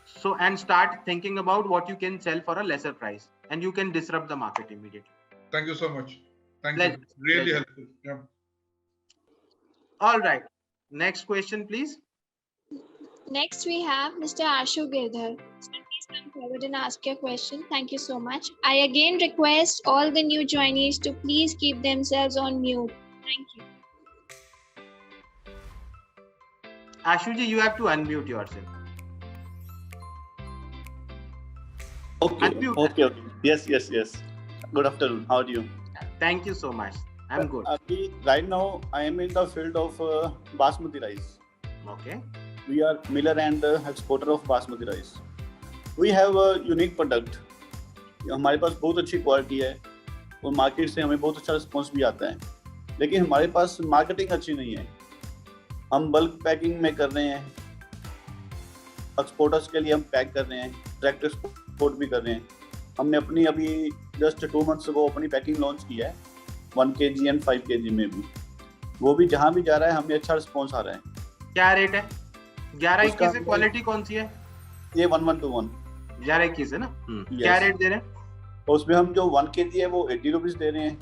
A: So, and start thinking about what you can sell for a lesser price, and you can disrupt the market immediately.
I: Thank you so much. Thank
A: Pleasure.
I: you. Really
A: Pleasure.
I: helpful. Yeah.
A: All right. Next question, please.
B: Next, we have Mr. Ashu Girdhar. Sir, please come forward and ask your question. Thank you so much. I again request all the new joinees to please keep themselves on mute. Thank you.
A: Ashuji, you have to unmute yourself.
J: Okay.
A: Unmute.
J: Okay. Yes. Good afternoon. How are you?
A: Thank you so much. I'm good.
J: Right now, I am in the field of basmati rice.
A: Okay.
J: We are miller and exporter of basmati rice. We have a unique product. हमारे पास बहुत अच्छी quality है और market से हमें बहुत अच्छा response भी आता है, लेकिन हमारे पास मार्केटिंग अच्छी नहीं है. हम बल्क पैकिंग में कर रहे हैं, एक्सपोर्टर्स के लिए हम पैक कर रहे हैं, डायरेक्ट एक्सपोर्ट भी कर रहे हैं. हमने अपनी अभी जस्ट 2 months को अपनी पैकिंग लॉन्च की है 1 kg एंड 5 kg में भी. वो भी जहाँ भी जा रहा है हमें अच्छा रिस्पॉन्स आ रहा है.
A: क्या रेट है? 11-21 से क्वालिटी कौन सी है?
J: ये 1121
A: 11-21 है ना.
J: Yes.
A: क्या रेट दे रहे हैं?
J: और उसमें हम जो 1 kg है वो 80 रुपीज दे रहे हैं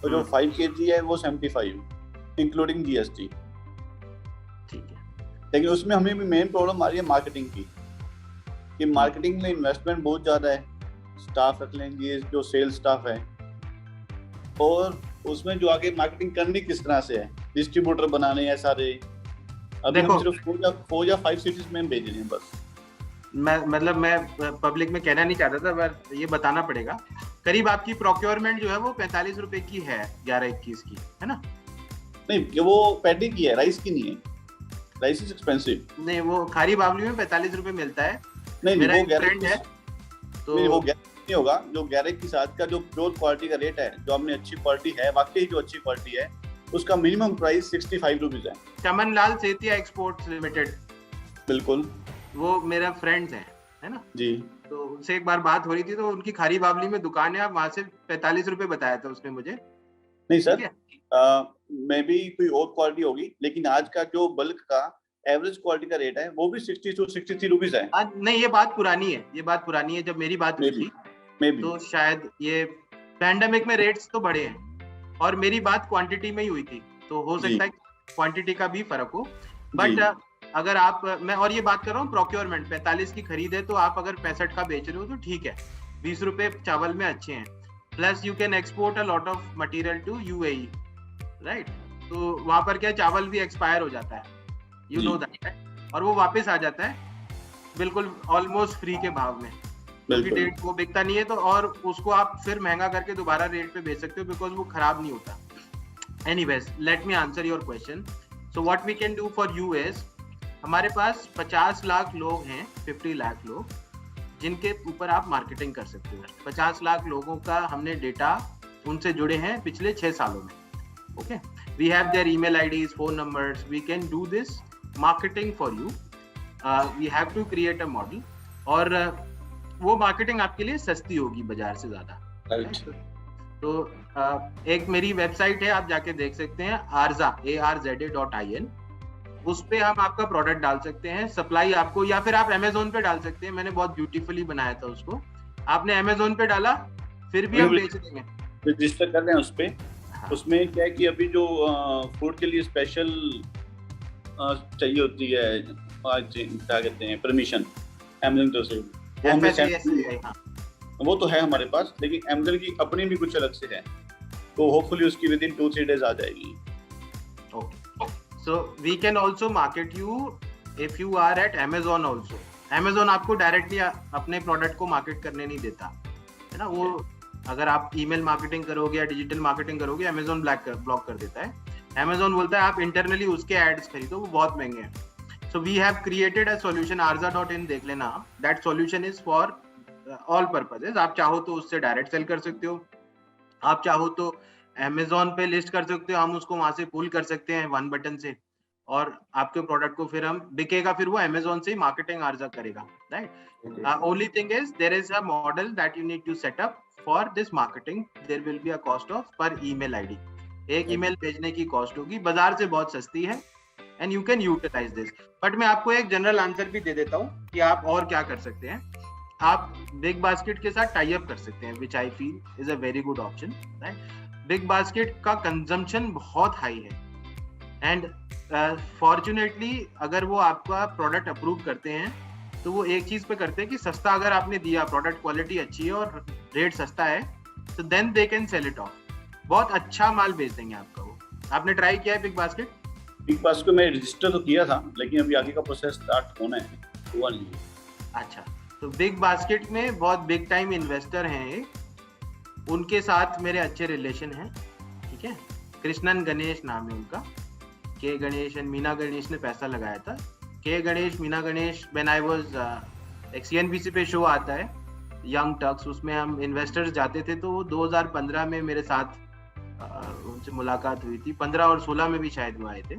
J: और जो 5 kg है वो 75 इंक्लूडिंग GST.
A: ठीक है.
J: लेकिन उसमें हमें भी मेन प्रॉब्लम आ रही है मार्केटिंग की, कि मार्केटिंग में इन्वेस्टमेंट बहुत ज़्यादा है. स्टाफ रख लेंगे जो सेल्स स्टाफ है, और उसमें जो आगे मार्केटिंग करनी किस तरह से है, डिस्ट्रीब्यूटर बनाने हैं सारे. अभी हम सिर्फ 4 या 5 सिटीज में भेज रहे हैं बस.
A: मैं पब्लिक में कहना नहीं चाहता था, पर ये बताना पड़ेगा. करीब आपकी प्रोक्योरमेंट जो है वो 45 रुपए की है 11-21 की, है ना?
J: नहीं, वो पैडी की है, राइस की नहीं है. Rice is expensive.
A: नहीं, वो खारी बावली में 45 रुपए मिलता है.
J: नहीं,
A: मेरा
J: वो
A: एक फ्रेंड है तो
J: नहीं, वो नहीं होगा. जो 11 के साथ का जो प्योर क्वालिटी का रेट है, जो हमने अच्छी क्वालिटी है, वाकई जो अच्छी क्वालिटी है, उसका मिनिमम प्राइस 65 रुपीज है.
A: Chaman Lal Setia exports limited.
J: बिल्कुल,
A: वो मेरा फ्रेंड्स है ना
J: जी.
A: तो उनसे एक बार बात हो रही थी, तो उनकी खारी बावली में दुकान है, वहां से 45 रुपए बताया था उसने मुझे.
J: नहीं सर, मे बी कोई और क्वालिटी होगी, लेकिन आज का जो बल्क का एवरेज क्वालिटी का रेट है वो भी 60 to 63 रुपीज है.
A: नहीं, ये बात पुरानी है. जब मेरी बात हुई थी तो शायद ये पैंडेमिक में रेट्स तो बढ़े हैं, और मेरी बात क्वांटिटी में ही हुई थी, तो हो सकता है क्वांटिटी का भी फर्क हो. बट अगर आप, मैं और ये बात कर रहा हूँ प्रोक्योरमेंट 45 की खरीद है, तो आप अगर 65 का बेच रहे हो तो ठीक है. 20 रुपए चावल में अच्छे हैं. Plus you can export a lot of material to UAE, right? तो वहां पर क्या, चावल भी एक्सपायर हो जाता है, यू नो दैट, और वो वापस आ जाता है बिल्कुल ऑलमोस्ट फ्री के भाव में, क्योंकि डेट वो बिकता नहीं है. तो और उसको आप फिर महंगा करके दोबारा रेट पे बेच सकते हो, बिकॉज वो खराब नहीं होता. Anyways, let me answer your question. So what we can do for you is, हमारे पास 50 लाख लोग हैं, 50 लाख लोग जिनके ऊपर आप मार्केटिंग कर सकते हो. 50 लाख लोगों का हमने डेटा उनसे जुड़े हैं पिछले 6 सालों में. Okay, we have their email IDs, phone numbers. We can do this marketing for you. We have to create a model, और वो मार्केटिंग आपके लिए सस्ती होगी बाजार से ज्यादा. तो एक मेरी वेबसाइट है, आप जाके देख सकते हैं, arza.in. उस पे हम आपका प्रोडक्ट डाल सकते हैं, सप्लाई आपको, या फिर आप अमेजोन पे डाल सकते हैं. मैंने बहुत ब्यूटीफुली बनाया था उसको. आपने अमेजोन पे डाला, फिर भी हम बेच देंगे.
J: रजिस्टर कर रहे हैं उस पे. उसमें क्या है कि अभी जो फूड के लिए स्पेशल चाहिए होती है, क्या कहते हैं, परमिशन अमेजोन से, वो तो है हमारे पास, लेकिन अमेजोन की अपनी भी कुछ अलग से है, तो होपफुली उसकी विद इन 2-3 days आ जाएगी.
A: So we can also market you if you are at Amazon also. Amazon आपको डायरेक्टली अपने प्रोडक्ट को मार्केट करने नहीं देता, है ना? वो अगर आप ईमेल मार्केटिंग करोगे या डिजिटल मार्केटिंग करोगे, Amazon ब्लॉक कर देता है. Amazon बोलता है आप इंटरनली उसके एड्स खरीदो, वो बहुत महंगे हैं. So we have created a solution, arza.in, देख लेना. That solution is for all purposes. आप चाहो तो उससे डायरेक्ट सेल कर सकते हो, आप चाहो तो Amazon पे लिस्ट कर सकते हो, हम उसको वहां से पुल कर सकते हैं 1 बटन से, और आपके प्रोडक्ट को फिर हम बिकेगा, फिर वो Amazon से ही मार्केटिंग अर्जा करेगा, right. Only thing is there is a model that you need to set up for this marketing. There will be a cost of per email ID, एक ईमेल भेजने की कॉस्ट होगी, बाजार से बहुत सस्ती है, and you can utilise this. But मैं आपको एक जनरल आंसर भी दे देता हूँ कि आप और क्या कर सकते हैं। आप बिग बास्केट के साथ टाई अप कर सकते हैं, which I feel is a very good option, right. BigBasket का कंजम्पशन बहुत हाई है, एंड फॉर्चुनेटली अगर वो आपका प्रोडक्ट अप्रूव करते हैं तो वो एक चीज पे करते हैं कि सस्ता अगर आपने दिया, प्रोडक्ट क्वालिटी अच्छी है और रेट सस्ता है, तो then they can sell it off, बहुत अच्छा माल बेच देंगे आपका वो। आपने ट्राई किया है बिग बास्केट?
J: बिग बास्केट में रजिस्टर तो किया था, लेकिन अभी आगे का प्रोसेस स्टार्ट होना है, हुआ नहीं है।
A: अच्छा, तो बिग बास्केट में बहुत बिग टाइम इन्वेस्टर हैं, उनके साथ मेरे अच्छे रिलेशन हैं, ठीक है। कृष्णन गणेश नाम है उनका, के गणेश एंड मीना गणेश ने पैसा लगाया था। के Ganesh, Meena Ganesh, when I was एक CNBC पे शो आता है यंग टक्स, उसमें हम इन्वेस्टर्स जाते थे, तो वो 2015 में मेरे साथ उनसे मुलाकात हुई थी, 15 और 16 में भी शायद वो आए थे।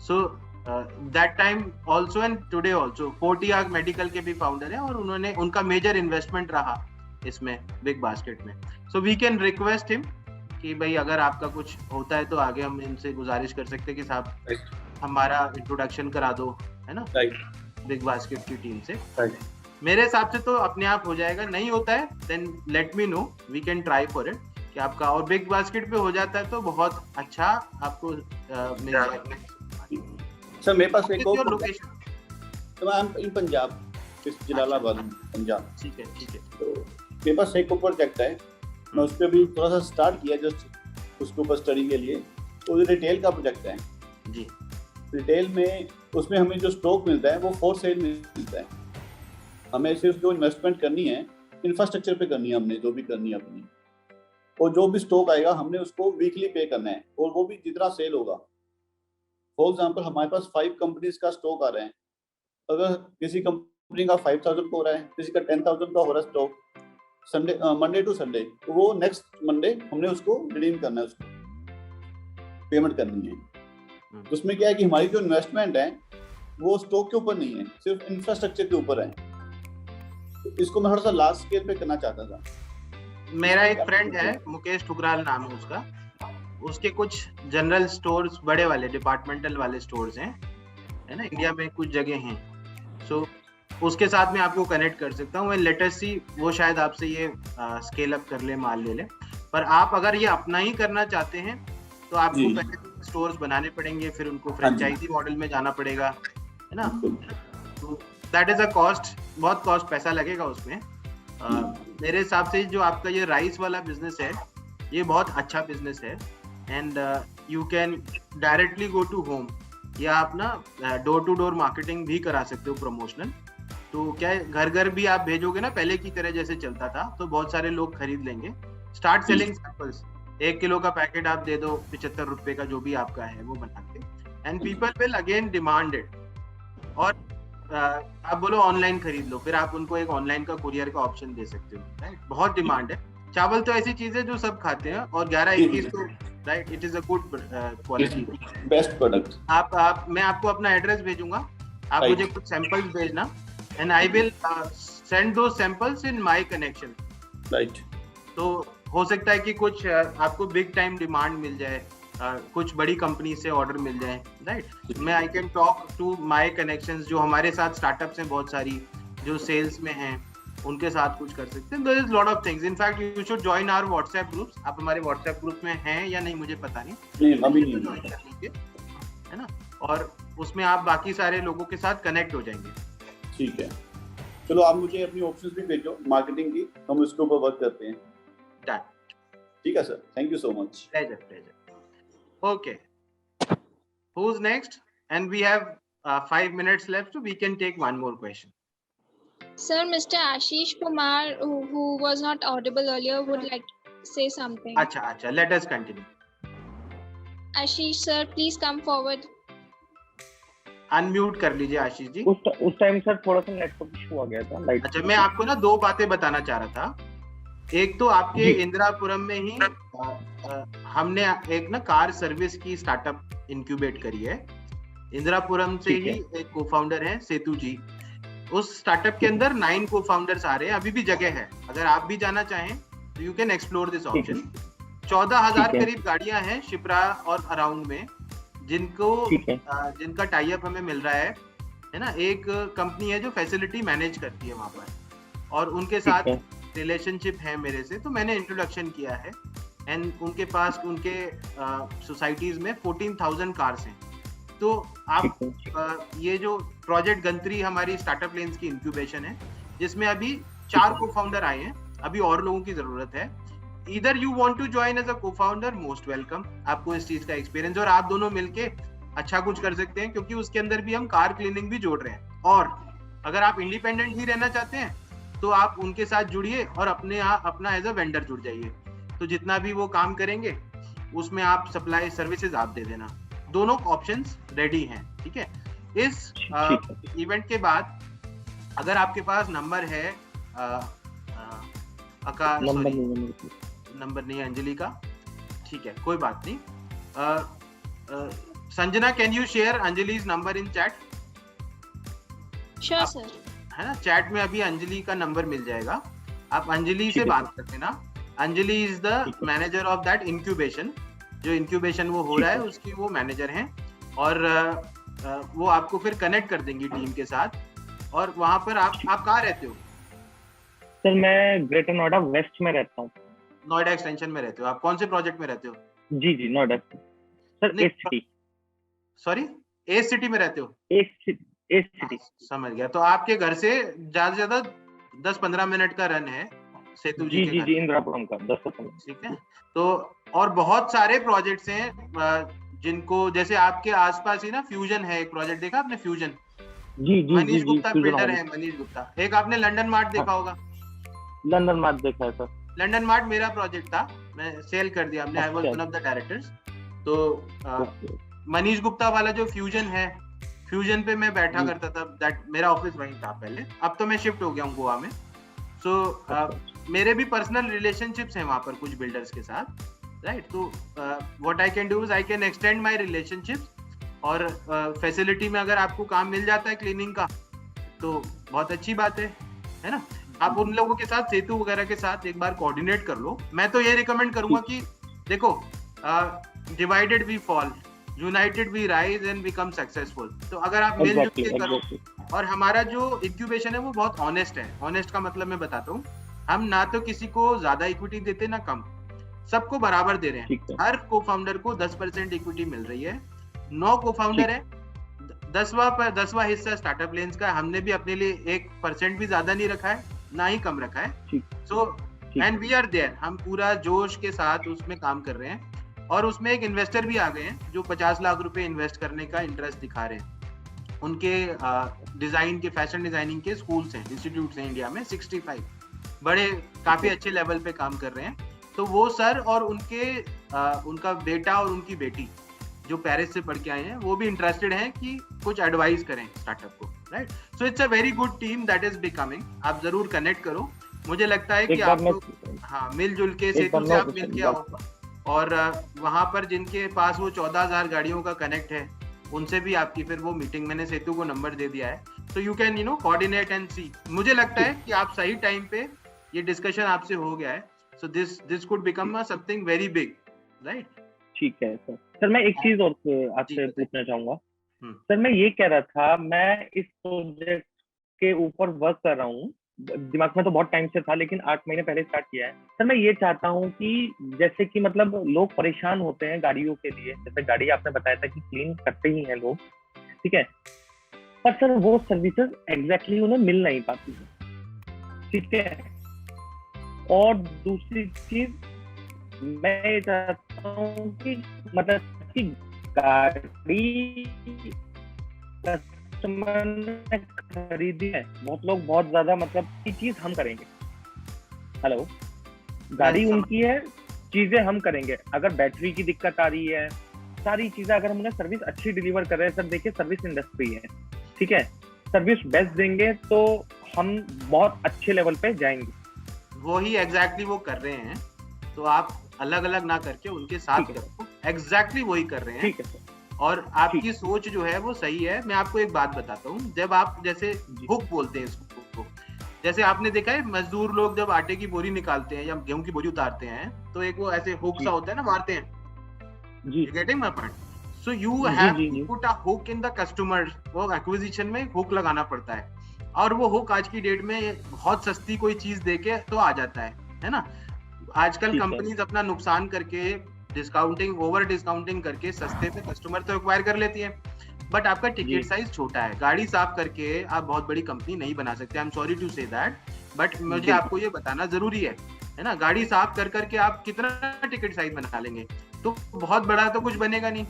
A: So that time also and today also फोर्टियाग मेडिकल के भी फाउंडर हैं, और उन्होंने, उनका मेजर इन्वेस्टमेंट रहा इसमें बिग बास्केट में। So we can request him कि भाई अगर आपका कुछ होता है तो आगे हम इनसे गुजारिश कर सकते हैं कि साहब हमारा इंट्रोडक्शन करा दो, है ना, बिग बास्केट की टीम से। मेरे हिसाब से तो अपने आप हो जाएगा, नहीं होता है then let me know, we can try for it कि आपका, और बिग बास्केट पे हो जाता है तो बहुत अच्छा आपको मिल जाएगा।
J: सर मेरे पास एक और
A: लोकेशन,
J: तो आई एम इन पंजाब, जलालाबाद पंजाब।
A: ठीक है, ठीक है।
J: तो मेरे पास एक प्रोजेक्ट है, मैं उस पर भी थोड़ा सा स्टार्ट किया जस्ट उसके ऊपर स्टडी के लिए। तो रिटेल का प्रोजेक्ट है
A: जी।
J: रिटेल में उसमें हमें जो स्टॉक मिलता है वो फॉर सेल मिलता है। हमें सिर्फ जो इन्वेस्टमेंट करनी है इंफ्रास्ट्रक्चर पे करनी है, हमने जो भी करनी है अपनी, और जो भी स्टॉक आएगा हमने उसको वीकली पे करना है, और वो भी जितना सेल होगा। फॉर एग्जाम्पल हमारे पास 5 कंपनीज का स्टॉक आ रहे हैं, अगर किसी कंपनी का 5000 का हो रहा है, किसी का 10,000 का हो रहा है stock, Sunday Monday to Sunday, तो वो नेक्स्ट मंडे हमने उसको रिडीम करना है, उसको पेमेंट करनी है। तो उसमें क्या है कि हमारी जो इन्वेस्टमेंट है वो स्टॉक के ऊपर नहीं है, सिर्फ इंफ्रास्ट्रक्चर के ऊपर है। तो इसको मैं थोड़ा सा लार्ज स्केल पे करना चाहता था।
A: मेरा एक फ्रेंड है, मुकेश ठुकराल नाम है उसका, उसके कुछ जनरल स्टोर्स, बड़े वाले डिपार्टमेंटल वाले स्टोर्स हैं, है ना, इंडिया में कुछ जगह हैं। सो उसके साथ मैं आपको कनेक्ट कर सकता हूँ, लेटेस्ट सी, वो शायद आपसे ये स्केल अप कर ले, माल ले ले। पर आप अगर ये अपना ही करना चाहते हैं तो आपको पहले स्टोर्स बनाने पड़ेंगे, फिर उनको फ्रेंचाइजी मॉडल में जाना पड़ेगा, है ना। तो दैट इज अ कॉस्ट, बहुत कॉस्ट, पैसा लगेगा उसमें। मेरे हिसाब से जो आपका ये राइस वाला बिजनेस है, ये बहुत अच्छा बिजनेस है, and you can directly go to home, या आप ना डोर टू डोर मार्केटिंग भी करा सकते हो, प्रमोशनल। तो क्या है, घर घर भी आप भेजोगे ना, पहले की तरह जैसे चलता था, तो बहुत सारे लोग खरीद लेंगे। स्टार्ट सेलिंग सैंपल्स, 1 किलो का पैकेट आप दे दो 75 रुपए का, जो भी आपका है वो बना के, and people will again demand it. और आप बोलो ऑनलाइन खरीद लो, फिर आप उनको एक ऑनलाइन का कुरियर का ऑप्शन दे सकते हो, राइट। बहुत डिमांड है। चावल तो ऐसी चीज है जो सब खाते हैं, और 11-21 तो right, it is a good quality,
J: best product.
A: आप मैं आपको अपना एड्रेस भेजूंगा, आप मुझे कुछ सैंपल्स भेजना, एंड आई विल सेंड दो samples in my connection,
J: right.
A: तो हो सकता है कि कुछ आपको बिग टाइम डिमांड मिल जाए, कुछ बड़ी कंपनी से ऑर्डर मिल जाए, राइट। मैं I can talk to my connections, जो हमारे साथ स्टार्टअप्स हैं बहुत सारी, जो सेल्स में हैं, उनके साथ कुछ कर सकते हैं। There is lot of things. In fact you should join our WhatsApp groups. आप हमारे व्हाट्सएप ग्रुप में हैं या नहीं मुझे पता नहीं,
J: अभी नहीं
A: है ना, और उसमें आप बाकी सारे लोगों के साथ कनेक्ट हो जाएंगे।
J: ठीक है, चलो आप मुझे अपनी ऑप्शंस भी भेजो मार्केटिंग की, हम इसके ऊपर वर्क करते हैं।
A: डन।
J: ठीक है sir, thank you so much.
A: Pleasure. Okay, who's next? And we have 5 minutes left, so we can take one more question.
B: Sir, Mr. Ashish Kumar, who was not audible earlier, would like to say something.
A: Acha, let us continue.
B: Ashish sir, please come forward.
A: Unmute कर लीजिए आशीष जी।
F: उस time sir थोड़ा सा network issue आ गया था, light.
A: अच्छा, मैं आपको ना 2 बातें बताना चाह रहा था। एक तो आपके इंदिरापुरम में ही हमने एक ना कार सर्विस की स्टार्टअप इंक्यूबेट करी है। इंदिरापुरम से ही एक को-फाउंडर है सेतु जी। उस स्टार्टअप के अंदर 9 को-फाउंडर्स आ रहे हैं, अभी भी जगह है, अगर आप भी जाना चाहें तो you can explore this option. 14,000 करीब गाड़ियां हैं शिप्रा और अराउंड में, जिनका टाई अप हमें मिल रहा है ना। एक कंपनी है जो फैसिलिटी मैनेज करती है वहां पर, और उनके साथ रिलेशनशिप है मेरे से, तो मैंने इंट्रोडक्शन किया है। एंड उनके पास उनके सोसाइटीज में 14,000 कार्स हैं। तो आप ये जो प्रोजेक्ट गंत्री हमारी स्टार्टअप लेन्स की इंक्यूबेशन है, जिसमें अभी 4 को-फाउंडर आए हैं, अभी और लोगों की जरूरत है। Either you want to join as a co-founder, most welcome। आपको इस चीज का एक्सपीरियंस, और आप दोनों मिलके अच्छा कुछ कर सकते हैं, क्योंकि उसके अंदर भी हम कार क्लीनिंग भी जोड़ रहे हैं। और अगर आप इंडिपेंडेंट ही रहना चाहते हैं तो आप उनके साथ जुड़िए और अपना एज अ वेंडर जुड़ जाइए। तो जितना भी वो काम करेंगे उसमें आप सप्लाई सर्विसेज आप दे देना। दोनों ऑप्शंस रेडी हैं, ठीक है। इस इवेंट के बाद अगर आपके पास नंबर है नंबर नहीं है अंजलि का, ठीक है, कोई बात नहीं। Sanjana, can you share Anjali's number in chat?
B: Sure sir.
A: है ना, चैट में अभी अंजलि का नंबर मिल जाएगा, आप अंजलि से बात कर लेना। Anjali is the manager of that incubation. जो इंक्यूबेशन वो हो रहा है उसकी वो मैनेजर हैं, और वो आपको फिर कनेक्ट कर देंगी टीम के साथ। और वहां पर आप कहाँ रहते हो?
F: सर मैं ग्रेटर नोएडा वेस्ट में रहता हूँ।
A: नोएडा एक्सटेंशन में रहते हो आप? कौन से प्रोजेक्ट में रहते हो?
F: जी Noida sir, S city.
A: Sorry, S city में रहते हो?
F: S city.
A: समझ गया। तो आपके घर से ज्यादा से ज्यादा 10-15 मिनट का रन है सेतु जी के घर।
F: जी इंदिरापुरम का 10-15। ठीक
A: है। तो और बहुत सारे प्रोजेक्ट्स हैं जिनको, जैसे आपके आसपास ही ना फ्यूजन है एक प्रोजेक्ट, देखा आपने फ्यूजन?
F: जी
A: मनीष गुप्ता बिल्डर है, मनीष गुप्ता। एक आपने लंदन मार्ट देखा होगा?
F: लंदन मार्ट देखा है सर।
A: लंदन मार्ट मेरा प्रोजेक्ट था, मैं सेल कर दिया हमने। I was one of the directors. तो मनीष गुप्ता वाला जो फ्यूजन है, फ्यूजन पे मैं बैठा करता था, दैट मेरा ऑफिस वहीं था पहले। अब तो मैं शिफ्ट हो गया हूँ गोवा में। सो मेरे भी पर्सनल रिलेशनशिप्स हैं वहां पर कुछ बिल्डर्स के साथ, राइट। तो what I can do is I can extend my relationships, और फैसिलिटी में अगर आपको काम मिल जाता है क्लीनिंग का तो बहुत अच्छी बात है ना। आप उन लोगों के साथ, सेतु वगैरह के साथ एक बार कोऑर्डिनेट कर लो। मैं तो ये रिकमेंड करूंगा कि देखो, divided we fall, united we rise and become successful. तो अगर आप मिलजुल के करो, और हमारा जो इंक्यूबेशन है वो बहुत ऑनेस्ट है। ऑनेस्ट का मतलब मैं बताता हूँ, हम ना तो किसी को ज्यादा इक्विटी देते ना कम, सबको बराबर दे रहे हैं। हर को-फाउंडर को 10% इक्विटी मिल रही है। 9 को-फाउंडर है, 10वां हिस्सा स्टार्टअप लेन्स का। हमने भी अपने लिए 1% भी ज्यादा नहीं रखा है, ना ही कम रखा है। So and we are there, हम पूरा जोश के साथ उसमें काम कर रहे हैं। और उसमें एक इन्वेस्टर भी आ गए हैं जो 50 लाख रुपए इन्वेस्ट करने का इंटरेस्ट दिखा रहे हैं। उनके डिजाइन के, फैशन डिजाइनिंग के स्कूल्स हैं, इंस्टीट्यूट्स हैं इंडिया में 65, बड़े काफी अच्छे लेवल पे काम कर रहे हैं। तो वो सर और उनका बेटा और उनकी बेटी जो पेरिस से पढ़ के आए हैं, वो भी इंटरेस्टेड हैं कि कुछ एडवाइस करें स्टार्टअप को, right. So it's a very good team that is becoming. आप जरूर कनेक्ट करो। मुझे लगता है कि आप लोग मिलजुल के सेतु से आप मिल के आओ, और वहां पर जिनके पास वो 14,000 गाड़ियों का कनेक्ट है, उनसे भी आपकी फिर वो मीटिंग, मैंने सेतु को नंबर दे दिया है, तो यू कैन कोऑर्डिनेट एंड सी। मुझे लगता है कि आप सही टाइम पे, ये डिस्कशन आपसे हो गया है, so this could become something very big, right.
F: ठीक है सर। सर मैं एक चीज और आपसे पूछना चाहूंगा। सर मैं ये कह रहा था, मैं इस प्रोजेक्ट के ऊपर वर्क कर रहा हूँ, दिमाग में तो बहुत टाइम से था, लेकिन 8 महीने पहले स्टार्ट किया है। सर मैं ये चाहता हूँ कि जैसे कि मतलब लोग परेशान होते हैं गाड़ियों के लिए, जैसे गाड़ी आपने बताया था कि क्लीन करते ही हैं लोग, ठीक है, पर सर वो सर्विसेज एग्जैक्टली उन्हें मिल नहीं पाती है, ठीक है। और दूसरी चीज मैं ये चाहता हूँ कि मतलब कि गाड़ी कस्टमर ने खरीदी है, बहुत लोग बहुत ज्यादा मतलब की चीज हम करेंगे, हेलो, गाड़ी उनकी है, चीजें हम करेंगे। अगर बैटरी की दिक्कत आ रही है, सारी चीजें अगर हम उन्हें सर्विस अच्छी डिलीवर कर रहे हैं, सर देखिए सर्विस इंडस्ट्री है, ठीक है, सर्विस बेस्ट देंगे तो हम बहुत अच्छे लेवल पे जाएंगे।
A: वही एग्जैक्टली वो कर रहे हैं, तो आप अलग अलग ना करके उनके साथ करो, एग्जैक्टली वही कर रहे हैं।
F: ठीक है सर।
A: और आपकी सोच जो है वो सही है। मैं आपको एक बात बताता हूँ, जब आप जैसे हुक बोलते हैं इस हुक को, जैसे आपने देखा है मजदूर लोग जब आटे की बोरी निकालते हैं या गेहूं की बोरी उतारते हैं तो एक वो ऐसे हुक सा होता है ना, मारते हैं
F: जी,
A: getting my point. So you have to put a hook in the customer. वो एक्विजिशन में हुक लगाना पड़ता है, और वो हुक आज की डेट में बहुत सस्ती कोई चीज देके तो आ जाता है ना। आजकल कंपनीज अपना नुकसान करके डिस्काउंटिंग, ओवर डिस्काउंटिंग करके सस्ते पे कस्टमर तो एक्वायर कर लेती है, बट आपका टिकट साइज छोटा है। गाड़ी साफ करके आप बहुत बड़ी कंपनी नहीं बना सकते, I am sorry to say that, but मुझे आपको ये बताना जरूरी है ना। गाड़ी साफ कर करके आप कितना टिकट साइज बना लेंगे, तो बहुत बड़ा तो कुछ बनेगा नहीं।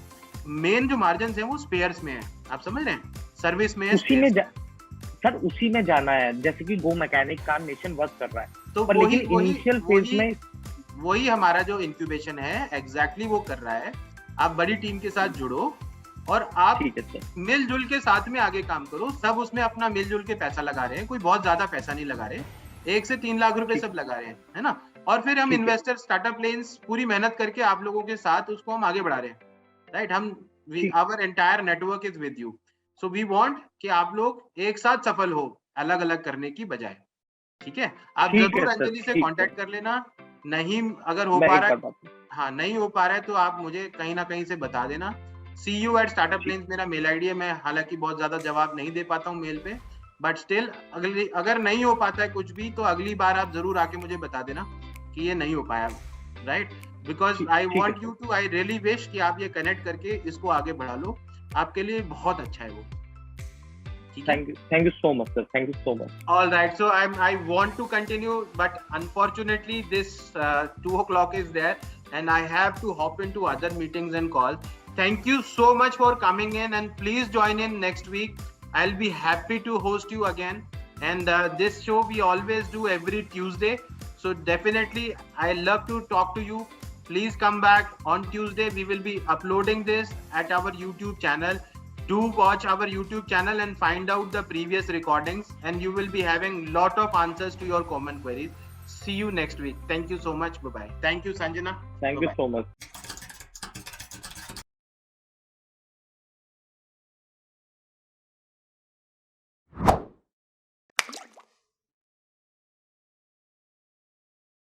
A: मेन जो मार्जिन है वो स्पेयर्स में है, आप समझ रहे हैं, सर्विस में है,
F: सर उसी में जाना है। जैसे कि गो मैकेनिक कार नेशन वर्क कर रहा है,
A: तो
F: पर
A: वही
F: लेकिन इनिशियल फेज में
A: वही हमारा जो इंक्यूबेशन है एग्जैक्टली वो कर रहा है। आप बड़ी टीम के साथ जुड़ो और आप मिलजुल के साथ में आगे काम करो। सब उसमें अपना मिलजुल के पैसा लगा रहे हैं, कोई बहुत ज्यादा पैसा नहीं लगा रहे, 1 से 3 लाख रुपए सब लगा रहे हैं, है ना। और फिर हम इन्वेस्टर स्टार्टअप लेन्स पूरी मेहनत करके आप लोगों के साथ उसको हम आगे बढ़ा रहे हैं, राइट। हम our entire network is with you, so we want कि आप लोग एक साथ सफल हो, अलग अलग करने की बजाय, ठीक है। आप जरूर अंजलि से कांटेक्ट कर लेना, नहीं अगर हो पा रहा है, हाँ नहीं हो पा रहा है तो आप मुझे कहीं ना कहीं से बता देना। cu@startuplanes मेरा मेल आईडी है। मैं हालांकि बहुत ज्यादा जवाब नहीं दे पाता हूँ मेल पे, बट स्टिल अगर नहीं हो पाता है कुछ भी तो अगली बार आप जरूर आके मुझे बता देना कि ये नहीं हो पाया, right. Because I want you to, I really wish कि आप ये कनेक्ट करके इसको आगे बढ़ा लो, आपके लिए बहुत अच्छा है वो।
F: Thank you so much, sir. Thank you so much.
A: All right, so I want to continue, but unfortunately this 2 o'clock is there, and I have to hop into other meetings and calls. Thank you so much for coming in, and please join in next week. I'll be happy to host you again. And this show we always do every Tuesday, so definitely I love to talk to you. Please come back on Tuesday. We will be uploading this at our YouTube channel. Do watch our YouTube channel and find out the previous recordings, and you will be having lot of answers to your common queries. See you next week. Thank you so much. Bye bye. Thank you, Sanjana.
F: Thank you so much.